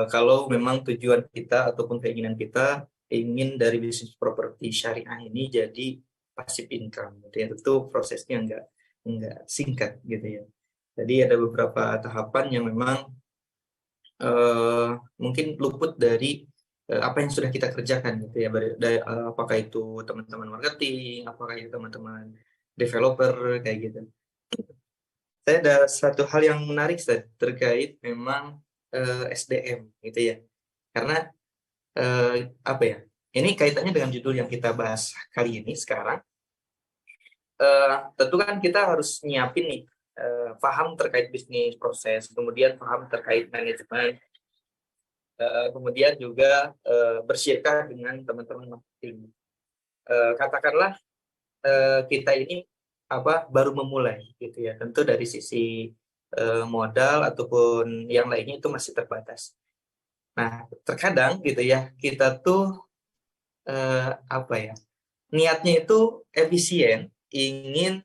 kalau memang tujuan kita ataupun keinginan kita ingin dari bisnis properti syariah ini jadi passive income gitu ya, tentu prosesnya nggak singkat gitu ya. Jadi ada beberapa tahapan yang memang mungkin luput dari apa yang sudah kita kerjakan gitu ya, apakah itu teman-teman marketing, apakah itu teman-teman developer kayak gitu. Saya ada satu hal yang menarik terkait memang SDM gitu ya, karena apa ya, ini kaitannya dengan judul yang kita bahas kali ini sekarang. Tentu kan kita harus nyiapin nih paham terkait bisnis proses, kemudian paham terkait manajemen, kemudian juga bersyirkah dengan teman-teman marketing. Katakanlah kita ini baru memulai gitu ya, tentu dari sisi modal ataupun yang lainnya itu masih terbatas. Nah, terkadang gitu ya, kita tuh niatnya itu efisien, ingin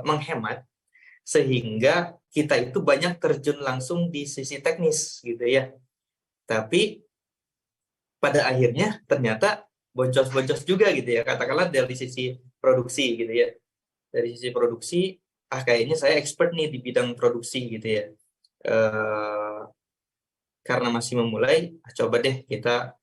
menghemat, sehingga kita itu banyak terjun langsung di sisi teknis gitu ya. Tapi pada akhirnya ternyata boncos-boncos juga gitu ya, katakanlah dari sisi produksi gitu ya. Dari sisi produksi, kayaknya saya expert nih di bidang produksi gitu ya. Karena masih memulai, coba deh kita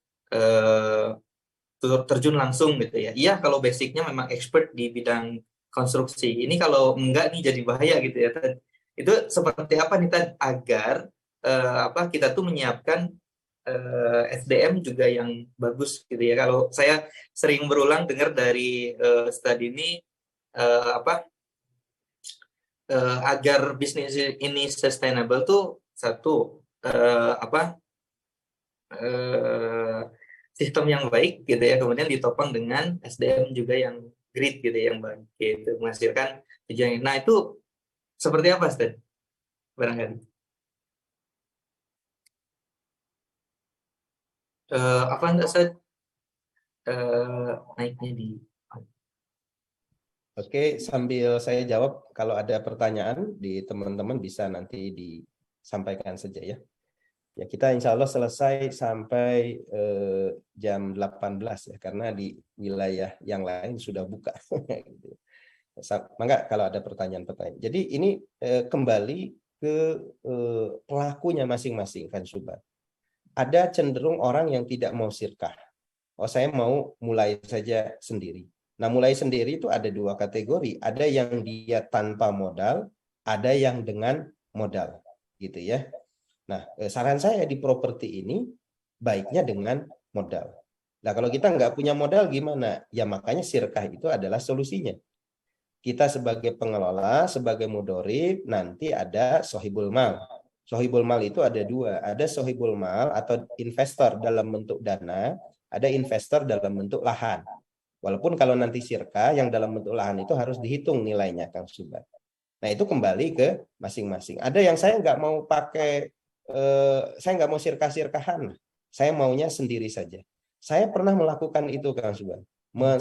terjun langsung gitu ya. Iya, kalau basicnya memang expert di bidang konstruksi. Ini kalau enggak nih jadi bahaya gitu ya. Itu seperti apa nih agar kita tuh menyiapkan SDM juga yang bagus gitu ya. Kalau saya sering berulang dengar dari studi ini agar bisnis ini sustainable tuh satu sistem yang baik gitu ya, kemudian ditopang dengan SDM juga yang great gitu ya, yang baik gitu, menghasilkan tujuan. Nah, itu seperti apa, Ustaz? Barangkali apa enggak, Ustaz? Naiknya di Oke, sambil saya jawab, kalau ada pertanyaan di teman-teman bisa nanti disampaikan saja ya. Ya, kita insya Allah selesai sampai jam 18 ya, karena di wilayah yang lain sudah buka. Maka kalau ada pertanyaan-pertanyaan. Jadi ini kembali ke pelakunya masing-masing kan Subhan. Ada cenderung orang yang tidak mau sirkah. Oh, saya mau mulai saja sendiri. Nah, mulai sendiri itu ada dua kategori. Ada yang dia tanpa modal, ada yang dengan modal, gitu ya. Nah, saran saya di properti ini baiknya dengan modal. Nah, kalau kita nggak punya modal gimana? Ya makanya sirkah itu adalah solusinya. Kita sebagai pengelola, sebagai mudorib, nanti ada sohibul mal. Sohibul mal itu ada dua. Ada sohibul mal atau investor dalam bentuk dana, ada investor dalam bentuk lahan. Walaupun kalau nanti sirka yang dalam bentuk lahan itu harus dihitung nilainya, Kang Subhan. Nah, itu kembali ke masing-masing. Ada yang saya nggak mau pakai, saya nggak mau sirkah-sirkahan. Saya maunya sendiri saja. Saya pernah melakukan itu, Kang Subhan.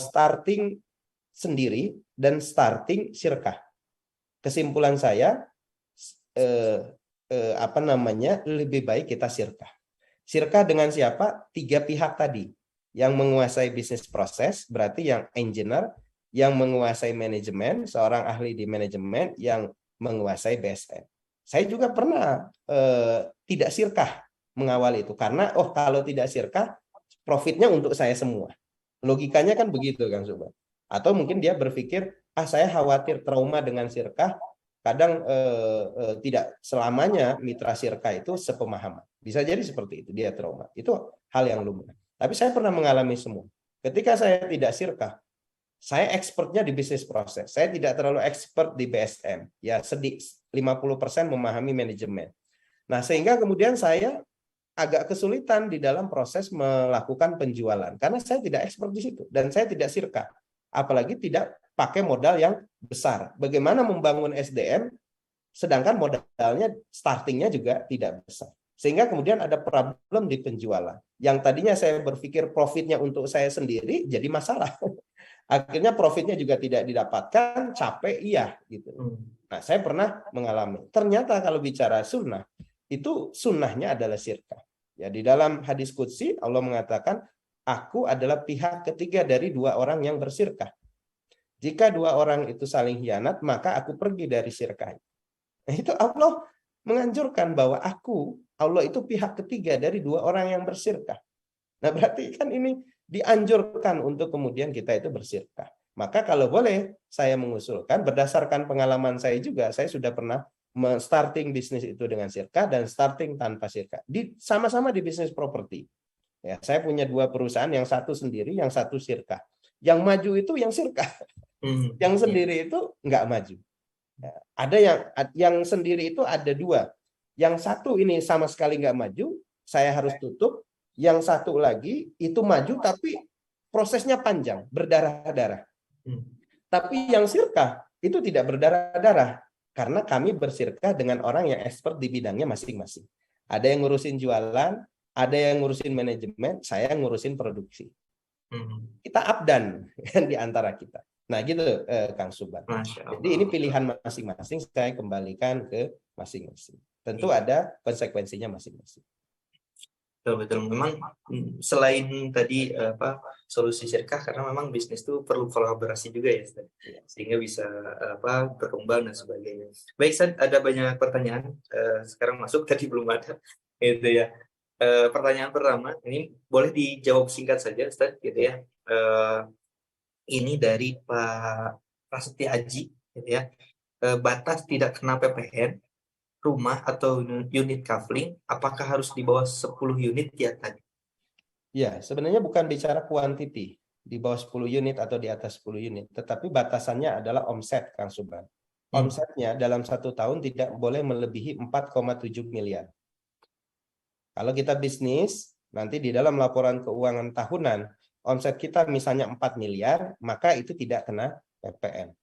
Starting sendiri dan starting sirkah. Kesimpulan saya, lebih baik kita sirkah. Sirkah dengan siapa? 3 pihak tadi. Yang menguasai bisnis proses, berarti yang engineer, yang menguasai manajemen, seorang ahli di manajemen, yang menguasai BSN. Saya juga pernah tidak sirkah mengawal itu. Karena, kalau tidak sirkah, profitnya untuk saya semua. Logikanya kan begitu, Kang Subhan. Atau mungkin dia berpikir, saya khawatir trauma dengan sirkah, kadang tidak selamanya mitra sirkah itu sepemahaman. Bisa jadi seperti itu, dia trauma. Itu hal yang lumrah. Tapi saya pernah mengalami semua. Ketika saya tidak sirkah, saya expertnya di bisnis proses. Saya tidak terlalu expert di BSM. Ya, 50% memahami manajemen. Nah, sehingga kemudian saya agak kesulitan di dalam proses melakukan penjualan. Karena saya tidak expert di situ. Dan saya tidak sirkah. Apalagi tidak pakai modal yang besar. Bagaimana membangun SDM, sedangkan modalnya startingnya juga tidak besar. Sehingga kemudian ada problem di penjualan. Yang tadinya saya berpikir profitnya untuk saya sendiri, jadi masalah. Akhirnya profitnya juga tidak didapatkan, capek iya. Gitu. Nah, saya pernah mengalami. Ternyata kalau bicara sunnah, itu sunnahnya adalah sirkah. Ya, di dalam hadis qudsi, Allah mengatakan, aku adalah pihak ketiga dari 2 orang yang bersirkah. Jika 2 orang itu saling hianat, maka aku pergi dari sirkah. Nah, itu Allah menganjurkan bahwa Allah itu pihak ketiga dari 2 orang yang bersirkah. Nah, berarti kan ini dianjurkan untuk kemudian kita itu bersirkah. Maka kalau boleh saya mengusulkan, berdasarkan pengalaman saya juga, saya sudah pernah starting bisnis itu dengan sirkah dan starting tanpa sirkah. Sama-sama di bisnis properti. Ya, saya punya 2 perusahaan, yang satu sendiri, yang satu sirkah. Yang maju itu yang sirkah. Yang sendiri itu nggak maju. Ya, ada yang sendiri itu ada 2. Yang satu ini sama sekali nggak maju, saya harus tutup. Yang satu lagi itu maju tapi prosesnya panjang, berdarah-darah. Tapi yang sirkah itu tidak berdarah-darah karena kami bersirkah dengan orang yang expert di bidangnya masing-masing. Ada yang ngurusin jualan, ada yang ngurusin manajemen, saya ngurusin produksi. Kita abdan di antara kita. Nah, gitu Kang Subhan. Jadi ini pilihan masing-masing, saya kembalikan ke masing-masing. Tentu ada konsekuensinya masing-masing. Betul. Memang selain tadi solusi sirkah, karena memang bisnis itu perlu kolaborasi juga ya, Ustaz. Sehingga bisa berkembang dan sebagainya. Baik, Ustaz, ada banyak pertanyaan. Sekarang masuk, tadi belum ada. Gitu ya. Pertanyaan pertama, ini boleh dijawab singkat saja, Ustaz, gitu ya. Ini dari Pak Prasetya Aji, gitu ya. Batas tidak kena PPN rumah atau unit kafling, apakah harus di bawah 10 unit ya tadi? Ya, sebenarnya bukan bicara kuantiti di bawah 10 unit atau di atas 10 unit, tetapi batasannya adalah omset, Kang Subhan. Omsetnya dalam 1 tahun tidak boleh melebihi 4,7 miliar. Kalau kita bisnis, nanti di dalam laporan keuangan tahunan, omset kita misalnya 4 miliar, maka itu tidak kena PPN.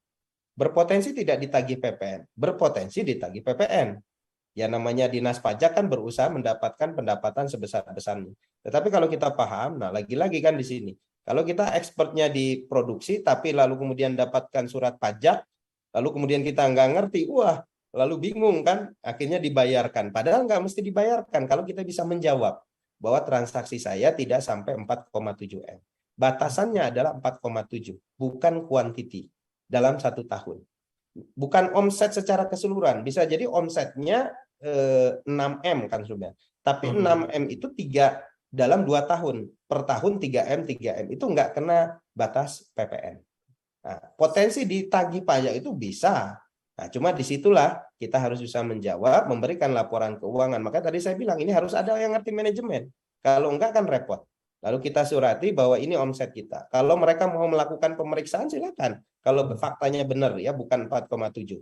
Berpotensi tidak ditagih PPN, berpotensi ditagih PPN. Ya, namanya dinas pajak kan berusaha mendapatkan pendapatan sebesar-besarnya. Tetapi kalau kita paham, nah lagi-lagi kan di sini, Kalau kita expertnya di produksi, tapi lalu kemudian dapatkan surat pajak, lalu kemudian kita nggak ngerti, wah, lalu bingung kan, akhirnya dibayarkan. Padahal nggak mesti dibayarkan kalau kita bisa menjawab bahwa transaksi saya tidak sampai 4,7 M. Batasannya adalah 4,7, bukan quantity dalam 1 tahun. Bukan omset secara keseluruhan, bisa jadi omsetnya 6 M kan sudah. Tapi 6 M itu 3 dalam 2 tahun. Per tahun 3 M, 3 M. Itu nggak kena batas PPN. Nah, potensi ditagih pajak itu bisa. Nah, cuma disitulah kita harus bisa menjawab, memberikan laporan keuangan. Maka tadi saya bilang, ini harus ada yang ngerti manajemen. Kalau enggak kan repot. Lalu kita surati bahwa ini omset kita. Kalau mereka mau melakukan pemeriksaan, silakan. Kalau faktanya benar, ya bukan 4,7.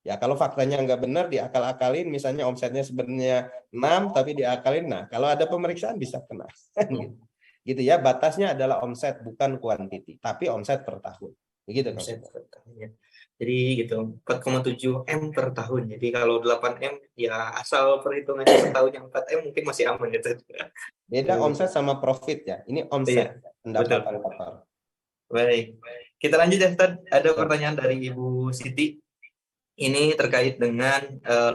Ya, kalau faktanya nggak benar, diakal-akalin, misalnya omsetnya sebenarnya 6, tapi diakalin, nah kalau ada pemeriksaan bisa kena. Gitu ya, batasnya adalah omset, bukan kuantiti, tapi omset per tahun. Begitu kan? Omset per tahun, ya. Jadi gitu, 4,7 M per tahun. Jadi kalau 8 M, ya asal perhitungannya setahun yang 4 M mungkin masih aman gitu. Beda omset sama profit ya. Ini omset, Iya, pendapatan betul. kotor. Baik, kita lanjut ya, Ustaz. Ada Ya. pertanyaan dari Ibu Siti. Ini terkait dengan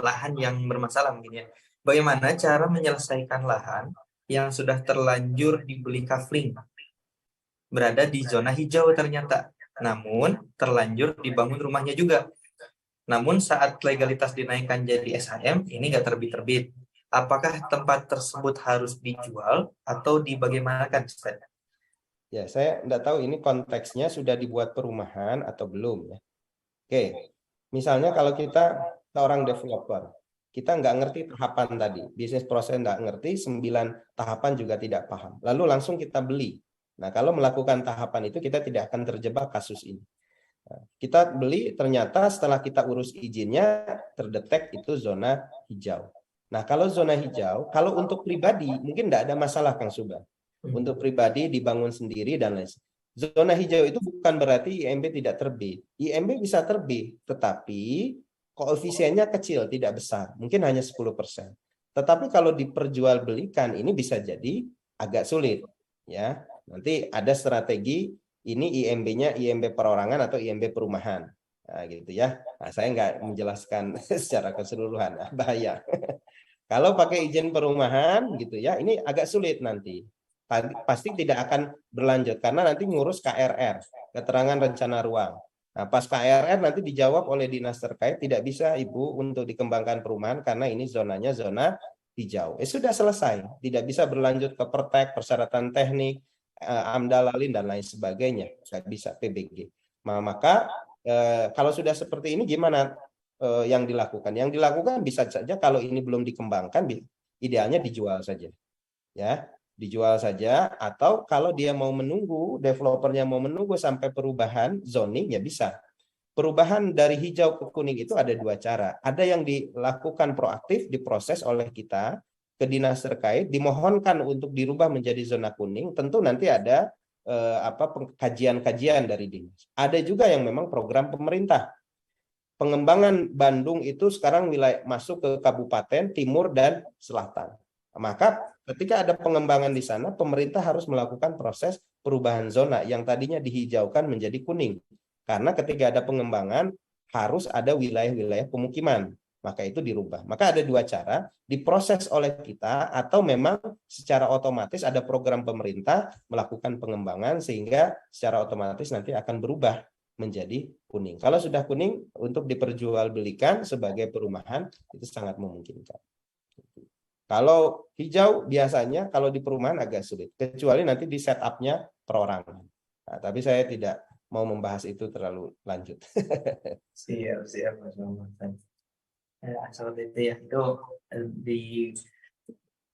lahan yang bermasalah mungkin ya. Bagaimana cara menyelesaikan lahan yang sudah terlanjur dibeli kafling, berada di zona hijau ternyata, namun terlanjur dibangun rumahnya juga. Namun saat legalitas dinaikkan jadi SHM, ini nggak terbit-terbit. Apakah tempat tersebut harus dijual atau dibagaimanakan, Ustaz? Ya, saya tidak tahu ini konteksnya sudah dibuat perumahan atau belum ya. Oke, misalnya kalau kita seorang developer, kita nggak ngerti tahapan tadi, bisnis proses nggak ngerti, 9 tahapan juga tidak paham. Lalu langsung kita beli. Nah, kalau melakukan tahapan itu kita tidak akan terjebak kasus ini. Nah, kita beli, ternyata setelah kita urus izinnya, terdetek itu zona hijau. Nah, kalau zona hijau, kalau untuk pribadi, mungkin tidak ada masalah, Kang Subhan. Untuk pribadi dibangun sendiri dan lain. Zona hijau itu bukan berarti IMB tidak terbit. IMB bisa terbit, tetapi koefisiennya kecil, tidak besar. Mungkin hanya 10%. Tetapi kalau diperjualbelikan, ini bisa jadi agak sulit. Ya, nanti ada strategi, ini IMB-nya IMB perorangan atau IMB perumahan. Nah, gitu ya. Nah, saya nggak menjelaskan secara keseluruhan, bahaya. Kalau pakai izin perumahan gitu ya, ini agak sulit nanti. Pasti tidak akan berlanjut karena nanti ngurus KRR, keterangan rencana ruang. Nah, pas KRR nanti dijawab oleh dinas terkait, tidak bisa Ibu untuk dikembangkan perumahan karena ini zonanya zona hijau. Sudah selesai, tidak bisa berlanjut ke pertek, persyaratan teknik, AMDAL, LALIN dan lain sebagainya. Nggak bisa PBG. Nah, maka kalau sudah seperti ini gimana yang dilakukan? Yang dilakukan bisa saja kalau ini belum dikembangkan, idealnya dijual saja. Ya, dijual saja, atau kalau dia mau menunggu, developernya mau menunggu sampai perubahan zoning, ya bisa. Perubahan dari hijau ke kuning itu ada 2 cara. Ada yang dilakukan proaktif, diproses oleh kita ke dinas terkait, dimohonkan untuk dirubah menjadi zona kuning. Tentu nanti ada kajian-kajian dari dinas. Ada juga yang memang program pemerintah. Pengembangan Bandung itu sekarang wilayah masuk ke kabupaten timur dan selatan. Maka ketika ada pengembangan di sana, pemerintah harus melakukan proses perubahan zona yang tadinya dihijaukan menjadi kuning. Karena ketika ada pengembangan, harus ada wilayah-wilayah pemukiman. Maka itu dirubah. Maka ada 2 cara, diproses oleh kita atau memang secara otomatis ada program pemerintah melakukan pengembangan sehingga secara otomatis nanti akan berubah menjadi kuning. Kalau sudah kuning, untuk diperjualbelikan sebagai perumahan, itu sangat memungkinkan. Kalau hijau biasanya kalau di perumahan agak sulit, kecuali nanti di setup-nya perorangan. Nah, tapi saya tidak mau membahas itu terlalu lanjut. Siap, Mas Muhammad. Seperti itu ya, itu di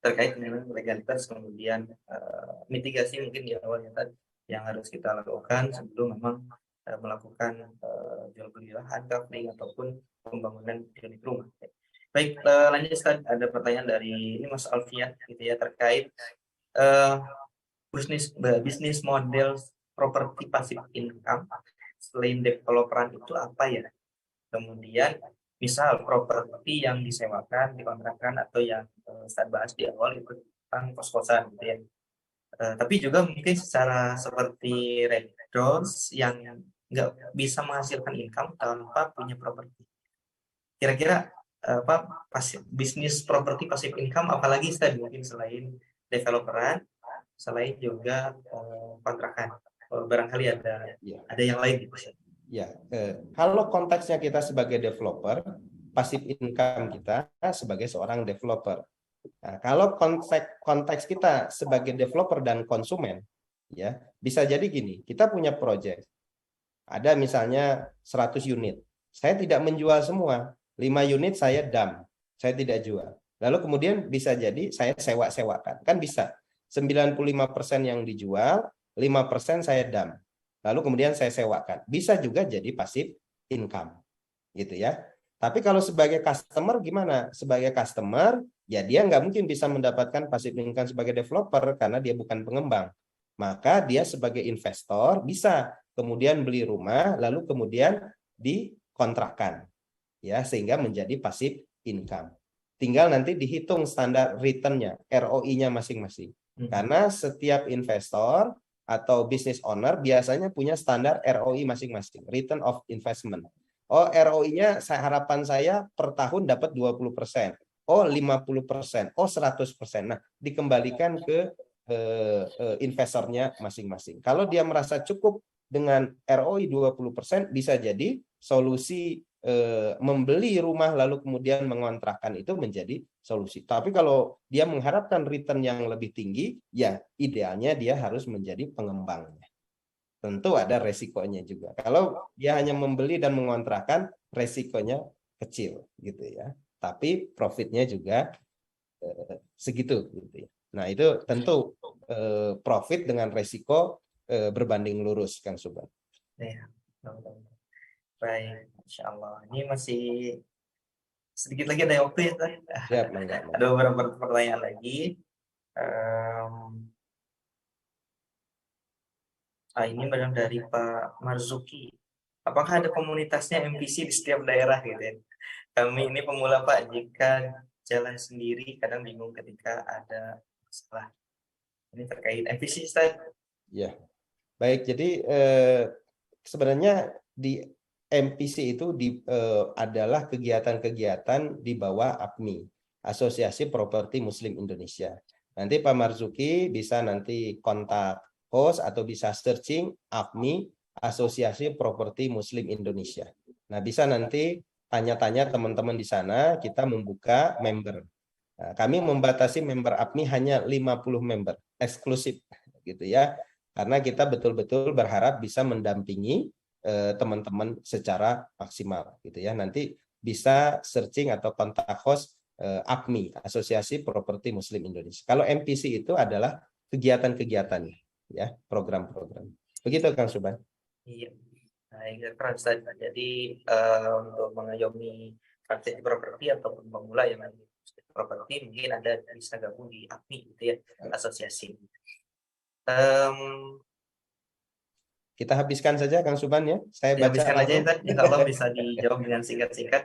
terkait dengan legalitas, kemudian mitigasi mungkin di awalnya tadi yang harus kita lakukan sebelum memang melakukan jual beli lahan, kafling ataupun pembangunan unit rumah. Baik, lanjut Ustaz, ada pertanyaan dari ini Mas Alfian gitu ya, terkait bisnis model properti passive income selain developeran itu apa ya? Kemudian misal properti yang disewakan, dikontrakkan, atau yang Ustaz bahas di awal itu tentang kos-kosan gitu ya. Tapi juga mungkin secara seperti renters yang nggak bisa menghasilkan income tanpa punya properti. Kira-kira bisnis properti pasif income apalagi Ustaz, mungkin selain developeran, selain juga kontrakan. Barangkali ada yang lain gitu. Ya, kalau konteksnya kita sebagai developer, pasif income kita sebagai seorang developer. Nah, kalau konteks kita sebagai developer dan konsumen, ya bisa jadi gini, kita punya project, ada misalnya 100 unit, saya tidak menjual semua, 5 unit saya dump, saya tidak jual. Lalu kemudian bisa jadi saya sewa-sewakan, kan bisa. 95% yang dijual, 5% saya dump. Lalu kemudian saya sewakan. Bisa juga jadi pasif income, gitu ya. Tapi kalau sebagai customer gimana? Sebagai customer, ya dia nggak mungkin bisa mendapatkan passive income sebagai developer karena dia bukan pengembang. Maka dia sebagai investor bisa kemudian beli rumah, lalu kemudian dikontrakkan, ya sehingga menjadi passive income. Tinggal nanti dihitung standar return-nya, ROI-nya masing-masing. Karena setiap investor atau business owner biasanya punya standar ROI masing-masing, return of investment. Oh, ROI-nya harapan saya per tahun dapat 20%. Oh, 50%. Oh, 100%. Nah, dikembalikan ke investornya masing-masing. Kalau dia merasa cukup dengan ROI 20%, bisa jadi solusi membeli rumah lalu kemudian mengontrakkan itu menjadi solusi. Tapi kalau dia mengharapkan return yang lebih tinggi, ya idealnya dia harus menjadi pengembangnya. Tentu ada resikonya juga. Kalau dia hanya membeli dan mengontrakkan, resikonya kecil gitu ya. Tapi profitnya juga segitu gitu ya. Nah, itu tentu profit dengan resiko berbanding lurus, Kang Subhan. Ya, baik, Insya Allah. Ini masih sedikit lagi ada waktu ya, Ustaz? Ya, Ada beberapa pertanyaan lagi. Ini barang dari Pak Marzuki. Apakah ada komunitasnya MPC di setiap daerah gitu ya? Kami ini pemula Pak, jika jalan sendiri kadang bingung ketika ada masalah. Ini terkait MPC, Ustaz. Ya, baik. Jadi sebenarnya di MPC itu adalah kegiatan-kegiatan di bawah APMI, Asosiasi Properti Muslim Indonesia. Nanti Pak Marzuki bisa nanti kontak host atau bisa searching APMI, Asosiasi Properti Muslim Indonesia. Nah, bisa nanti tanya-tanya teman-teman di sana, kita membuka member. Nah, kami membatasi member APMI hanya 50 member, eksklusif gitu ya. Karena kita betul-betul berharap bisa mendampingi teman-teman secara maksimal gitu ya. Nanti bisa searching atau kontak host APMI, Asosiasi Properti Muslim Indonesia. Kalau MPC itu adalah kegiatan-kegiatannya ya, program-program. Begitu Kang Subhan. Iya. Nah, jadi untuk mengayomi praktik properti ataupun pemula yang properti mungkin ada bisa gabung di APMI gitu ya, asosiasi. Kita habiskan saja Kang Subhan ya. Saya baca habiskan aja ya, insya Allah bisa dijawab dengan singkat-singkat.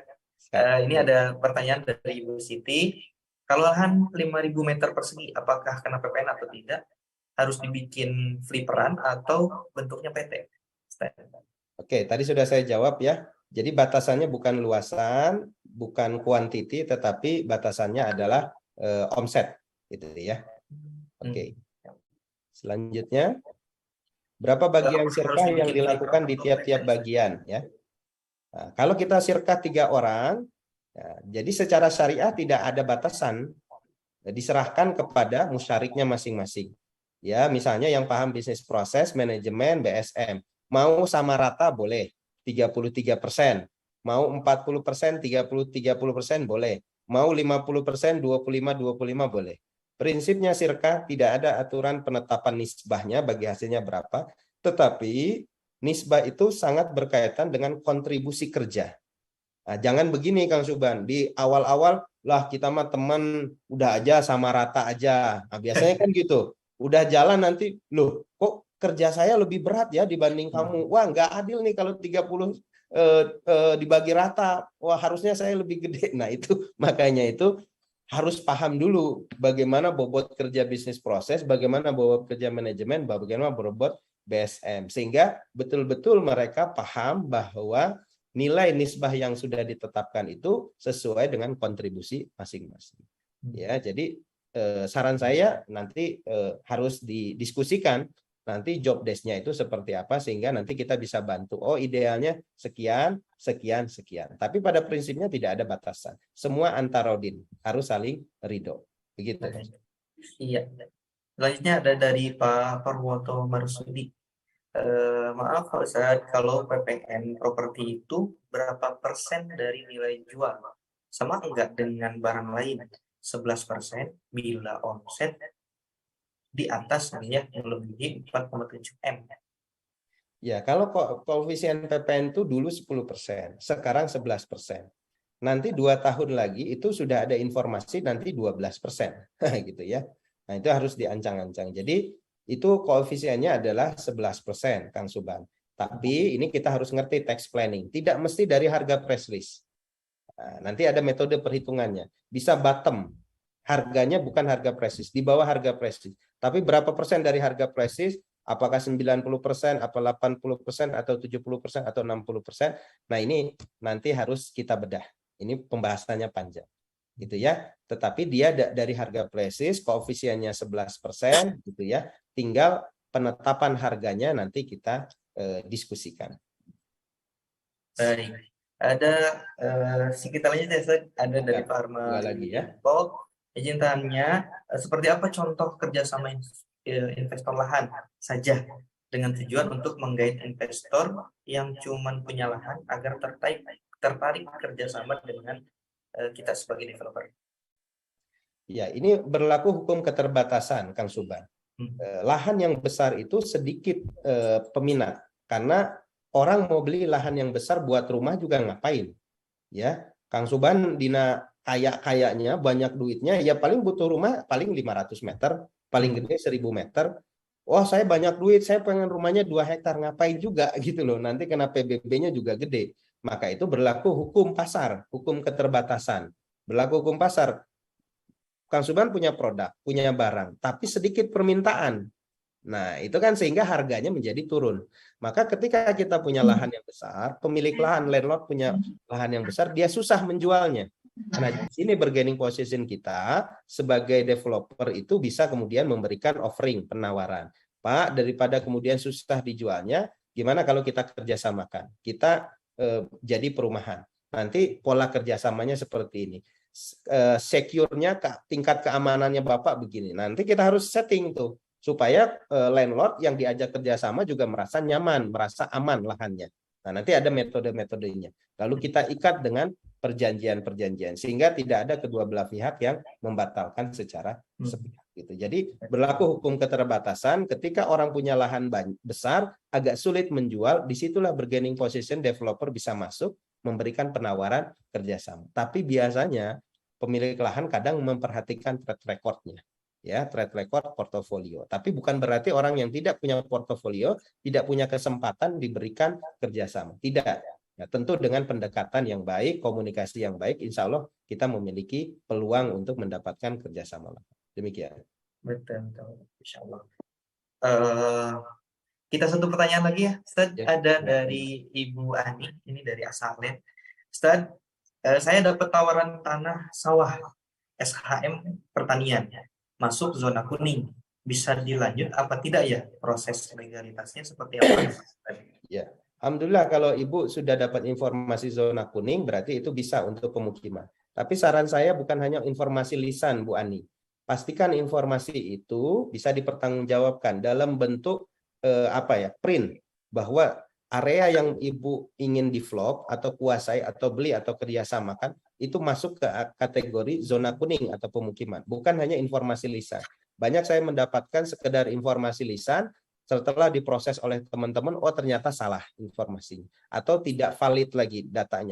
Ini ada pertanyaan dari Ibu Siti. Kalau lahan 5.000 meter persegi, apakah kena PPN atau tidak? Harus dibikin fliperan atau bentuknya PT? Oke, tadi sudah saya jawab ya. Jadi batasannya bukan luasan, bukan kuantiti, tetapi batasannya adalah omset, gitu ya. Oke. Selanjutnya, berapa bagian sirkah yang dilakukan di tiap-tiap bagian ya? Nah, kalau kita sirkah 3 orang, ya, jadi secara syariah tidak ada batasan, diserahkan kepada musyariknya masing-masing. Ya, misalnya yang paham bisnis proses, manajemen, BSM, mau sama rata boleh 33%, mau 40%, 30% boleh, mau 50%, 25% boleh. Prinsipnya sirkah tidak ada aturan penetapan nisbahnya bagi hasilnya berapa, tetapi nisbah itu sangat berkaitan dengan kontribusi kerja. Nah, jangan begini Kang Subhan, di awal-awal lah kita mah teman udah aja sama rata aja. Nah, biasanya kan gitu. Udah jalan nanti, loh kok kerja saya lebih berat ya dibanding kamu. Wah, nggak adil nih kalau 30 dibagi rata. Wah, harusnya saya lebih gede. Nah, itu makanya itu harus paham dulu bagaimana bobot kerja bisnis proses, bagaimana bobot kerja manajemen, bagaimana bobot BSM. Sehingga betul-betul mereka paham bahwa nilai nisbah yang sudah ditetapkan itu sesuai dengan kontribusi masing-masing. Ya, jadi saran saya nanti harus didiskusikan nanti job desk-nya itu seperti apa sehingga nanti kita bisa bantu. Oh, idealnya sekian, sekian, sekian. Tapi pada prinsipnya tidak ada batasan. Semua antarodin harus saling ridho. Begitu. Iya. Selanjutnya ada dari Pak Purwoto Marsudi. Maaf Pak Ustadz, kalau PPN properti itu berapa persen dari nilai jual? Sama enggak dengan barang lain? 11% bila omset di atas melebihi 4,7 M. Ya, kalau koefisien PPN itu dulu 10%, sekarang 11%. Nanti 2 tahun lagi itu sudah ada informasi nanti 12%. Gitu ya. Nah, itu harus diancang-ancang. Jadi itu koefisiennya adalah 11%, Kang Suban. Tapi ini kita harus ngerti tax planning. Tidak mesti dari harga press list. Nah, nanti ada metode perhitungannya. Bisa bottom. Harganya bukan harga press list, di bawah harga press list. Tapi berapa persen dari harga press list? Apakah 90%, apa 80%, atau 70%, atau 60%? Nah, ini nanti harus kita bedah. Ini pembahasannya panjang. Gitu ya. Tetapi dia dari harga press list, koefisiennya 11%, gitu ya. Tinggal penetapan harganya nanti kita diskusikan. Baik. Ada sedikit lagi ada dari Pak Arma lagi ya. Izin tanya, seperti apa contoh kerjasama investor lahan saja dengan tujuan untuk menggait investor yang cuma punya lahan agar tertarik kerjasama dengan kita sebagai developer. Ya, ini berlaku hukum keterbatasan, Kang Suban. Lahan yang besar itu sedikit peminat karena orang mau beli lahan yang besar buat rumah juga ngapain, ya. Kang Suban dina kayaknya banyak duitnya, ya paling butuh rumah paling 500 meter, paling gede 1000 meter. Wah, saya banyak duit, saya pengen rumahnya 2 hektar, ngapain juga gitu loh. Nanti kena PBB-nya juga gede. Maka itu berlaku hukum pasar, hukum keterbatasan. Berlaku hukum pasar. Kang Suban punya produk, punya barang, tapi sedikit permintaan. Nah, itu kan sehingga harganya menjadi turun. Maka ketika kita punya lahan yang besar, pemilik lahan, landlord punya lahan yang besar, dia susah menjualnya. Nah, di sini bargaining position kita sebagai developer itu bisa kemudian memberikan offering, penawaran. Pak, daripada kemudian susah dijualnya, gimana kalau kita kerjasamakan? Kita jadi perumahan. Nanti pola kerjasamanya seperti ini. Secure-nya, tingkat keamanannya Bapak begini. Nanti kita harus setting tuh supaya landlord yang diajak kerjasama juga merasa nyaman, merasa aman lahannya. Nah, nanti ada metode-metodenya. Lalu kita ikat dengan perjanjian-perjanjian sehingga tidak ada kedua belah pihak yang membatalkan secara sepihak gitu. Jadi berlaku hukum keterbatasan. Ketika orang punya lahan besar, agak sulit menjual. Disitulah bargaining position developer bisa masuk, memberikan penawaran kerjasama. Tapi biasanya pemilik lahan kadang memperhatikan track record-nya. Ya, track record portofolio. Tapi bukan berarti orang yang tidak punya portofolio tidak punya kesempatan diberikan kerjasama. Tidak. Ya, tentu dengan pendekatan yang baik, komunikasi yang baik, insya Allah kita memiliki peluang untuk mendapatkan kerjasama. Demikian. Betul, insya Allah. Kita satu pertanyaan lagi ya, Ustaz. Ya. Ada dari Ibu Ani, ini dari Asalen. Ustaz, saya dapat tawaran tanah sawah SHM pertanian. Masuk zona kuning, bisa dilanjut apa tidak ya, proses legalitasnya seperti apa? Ya, alhamdulillah kalau Ibu sudah dapat informasi zona kuning berarti itu bisa untuk pemukiman. Tapi saran saya bukan hanya informasi lisan, Bu Ani. Pastikan informasi itu bisa dipertanggungjawabkan dalam bentuk print, bahwa area yang Ibu ingin develop atau kuasai atau beli atau kerjasamakan itu masuk ke kategori zona kuning atau pemukiman, bukan hanya informasi lisan. Banyak saya mendapatkan sekedar informasi lisan, setelah diproses oleh teman-teman, oh ternyata salah informasinya, atau tidak valid lagi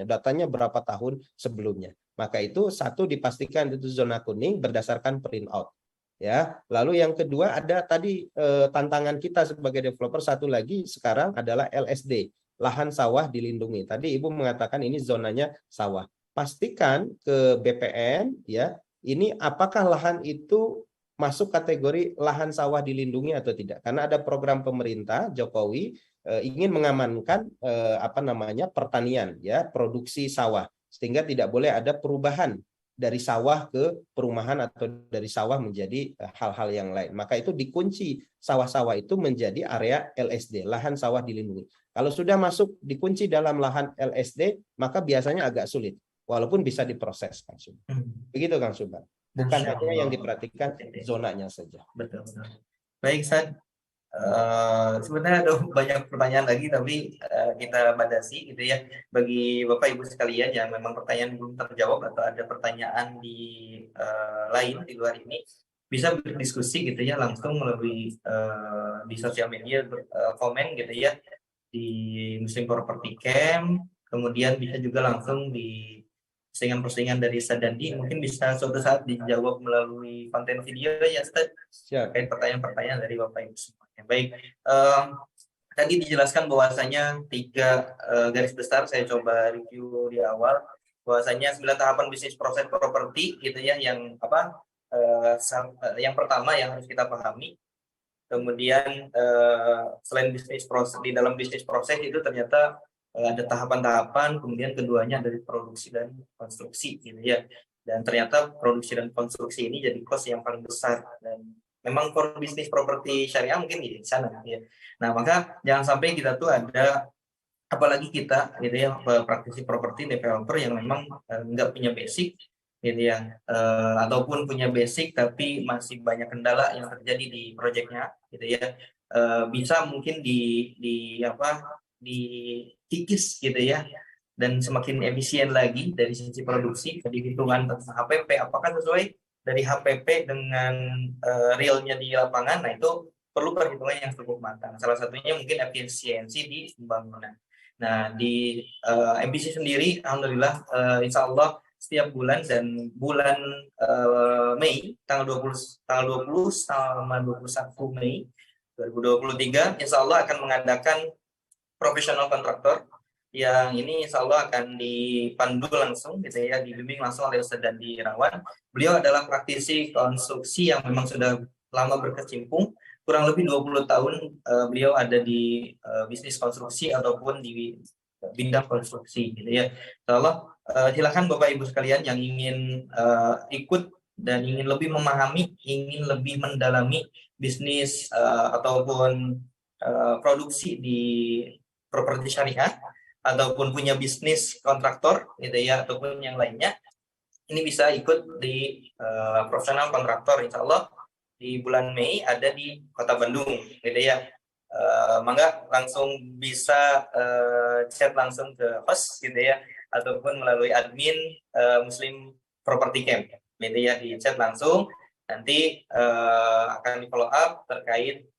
datanya berapa tahun sebelumnya. Maka itu satu, dipastikan itu zona kuning berdasarkan print out. Ya, lalu yang kedua ada tadi tantangan kita sebagai developer, satu lagi sekarang adalah LSD, lahan sawah dilindungi. Tadi Ibu mengatakan ini zonanya sawah. Pastikan ke BPN ya, ini apakah lahan itu masuk kategori lahan sawah dilindungi atau tidak? Karena ada program pemerintah Jokowi ingin mengamankan pertanian, ya, produksi sawah, sehingga tidak boleh ada perubahan dari sawah ke perumahan atau dari sawah menjadi hal-hal yang lain. Maka itu dikunci sawah-sawah itu menjadi area LSD, lahan sawah dilindungi. Kalau sudah masuk dikunci dalam lahan LSD, maka biasanya agak sulit, walaupun bisa diproses, Kang Subhan. Begitu, Kang Subhan. Bukan Masya hanya yang Allah. diperhatikan zonanya saja. Betul, betul. Baik, San. Sebenarnya ada banyak pertanyaan lagi, tapi kita batasi gitu ya. Bagi Bapak Ibu sekalian yang memang pertanyaan belum terjawab atau ada pertanyaan lain di luar ini, bisa berdiskusi gitu ya langsung melalui di sosial media, komen gitu ya di Muslim Property Camp. Kemudian bisa juga langsung di postingan-postingan dari Ustadz Dandi, mungkin bisa suatu saat dijawab melalui konten video ya Ustadz, terkait pertanyaan-pertanyaan dari Bapak Ibu semuanya. Baik, tadi dijelaskan bahwasanya 3 garis besar, saya coba review di awal, bahwasanya 9 tahapan bisnis proses properti gitu ya, yang yang pertama yang harus kita pahami. Kemudian selain bisnis proses, di dalam bisnis proses itu ternyata ada tahapan-tahapan, kemudian keduanya dari produksi dan konstruksi gitu ya. Dan ternyata produksi dan konstruksi ini jadi cost yang paling besar, dan memang core bisnis properti syariah mungkin di sana ya. Nah, maka jangan sampai kita tuh ada, apalagi kita gitu ya, praktisi properti developer yang memang nggak punya basic gitu ya, ataupun punya basic tapi masih banyak kendala yang terjadi di proyeknya gitu ya. Bisa mungkin dikikis gitu ya, dan semakin efisien lagi dari sisi produksi, jadi hitungan tentang HPP apakah sesuai dari HPP dengan realnya di lapangan. Nah, itu perlu perhitungan yang cukup matang. Salah satunya mungkin efisiensi di pembangunan. Nah, di MBC sendiri, alhamdulillah, insya Allah setiap bulan, dan bulan Mei tanggal 20 sama 21 Mei 2023 insya Allah akan mengadakan profesional kontraktor, yang ini insya Allah akan dipandu langsung gitu ya, dibimbing langsung oleh Ustadz Dandi Irawan. Beliau adalah praktisi konstruksi yang memang sudah lama berkecimpung, kurang lebih 20 tahun beliau ada di bisnis konstruksi ataupun di bidang konstruksi gitu ya. Insya Allah silakan Bapak Ibu sekalian yang ingin ikut dan ingin lebih memahami, ingin lebih mendalami bisnis ataupun produksi di properti syariah, ataupun punya bisnis kontraktor gitu ya, ataupun yang lainnya, ini bisa ikut di profesional kontraktor insya Allah di bulan Mei ada di Kota Bandung gitu ya. Mangga langsung bisa chat langsung ke host gitu ya, ataupun melalui admin Muslim Property Camp gitu ya, di chat langsung, nanti akan di follow up terkait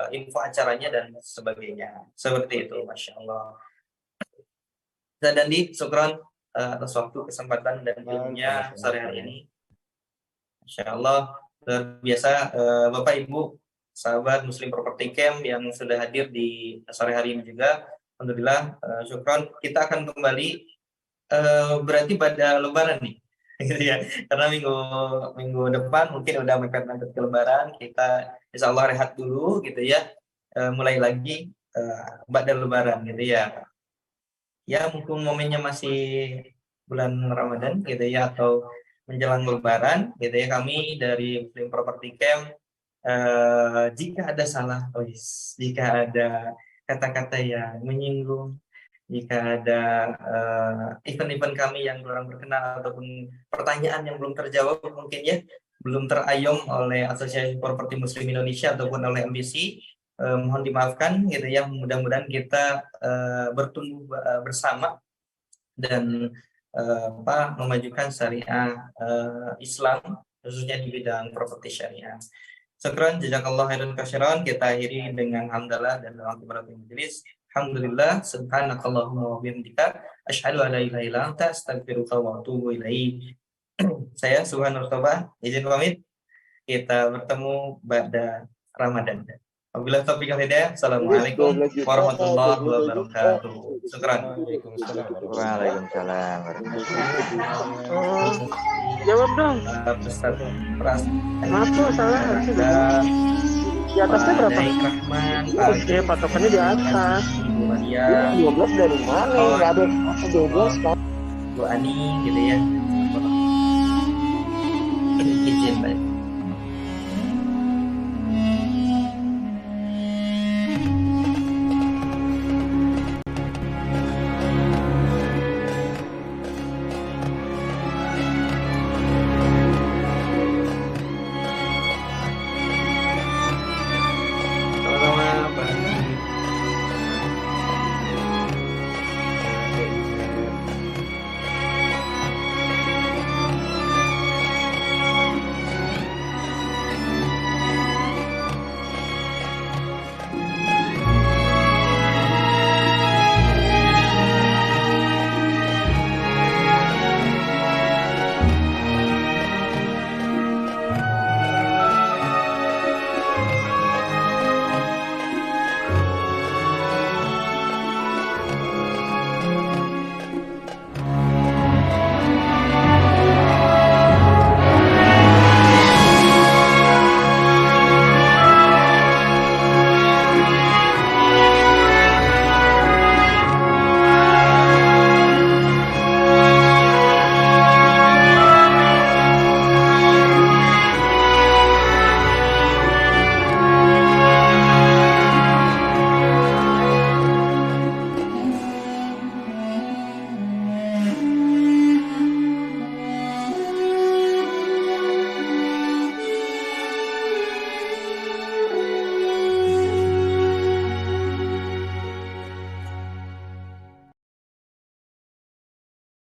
info acaranya dan sebagainya. Seperti itu, Masya Allah. Dan di syukron atas waktu, kesempatan, dan ilmunya sore hari ini. Masya Allah, luar biasa Bapak Ibu sahabat Muslim Property Camp yang sudah hadir di sore hari ini juga. Alhamdulillah, syukron. Kita akan kembali berarti pada Lebaran nih. Gitu ya. Karena minggu depan mungkin udah mepet-mepet ke Lebaran, kita insya Allah rehat dulu gitu ya, mulai lagi pada Lebaran gitu ya. Ya, mumpung momennya masih bulan Ramadan gitu ya, atau menjelang Lebaran gitu ya, kami dari Muslim Property Camp jika ada salah tulis, jika ada kata-kata yang menyinggung, jika ada event-event kami yang kurang berkenan, ataupun pertanyaan yang belum terjawab mungkin ya, belum terayom oleh Asosiasi Properti Muslim Indonesia ataupun oleh MBC, mohon dimaafkan gitu ya. Mudah-mudahan kita bertumbuh bersama dan memajukan syariah Islam, khususnya di bidang properti syariah. Syukran, jazakallah khairan katsiran. Kita akhiri dengan hamdalah dan doa kibaratul majelis. Alhamdulillah, subhanakallahumma wa bihamdika, asyhadu an la ilaha illa anta, astaghfiruka wa atubu ilaik. Saya Subhanur Toba, izin pamit. Kita bertemu pada Ramadan. Wabillahi taufiq wal hidayah. Assalamualaikum warahmatullahi wabarakatuh. Syukran. Waalaikumsalam Waalaikumsalam. Jawab dong. Ustaz Pras. Maaf salah. Di atasnya berapa? Rahman. Oke, patokannya di atas. Ibu Maria. 12 dari mana? Nggak ada 12 kan? Bu Ani gitu ya. Izin baik.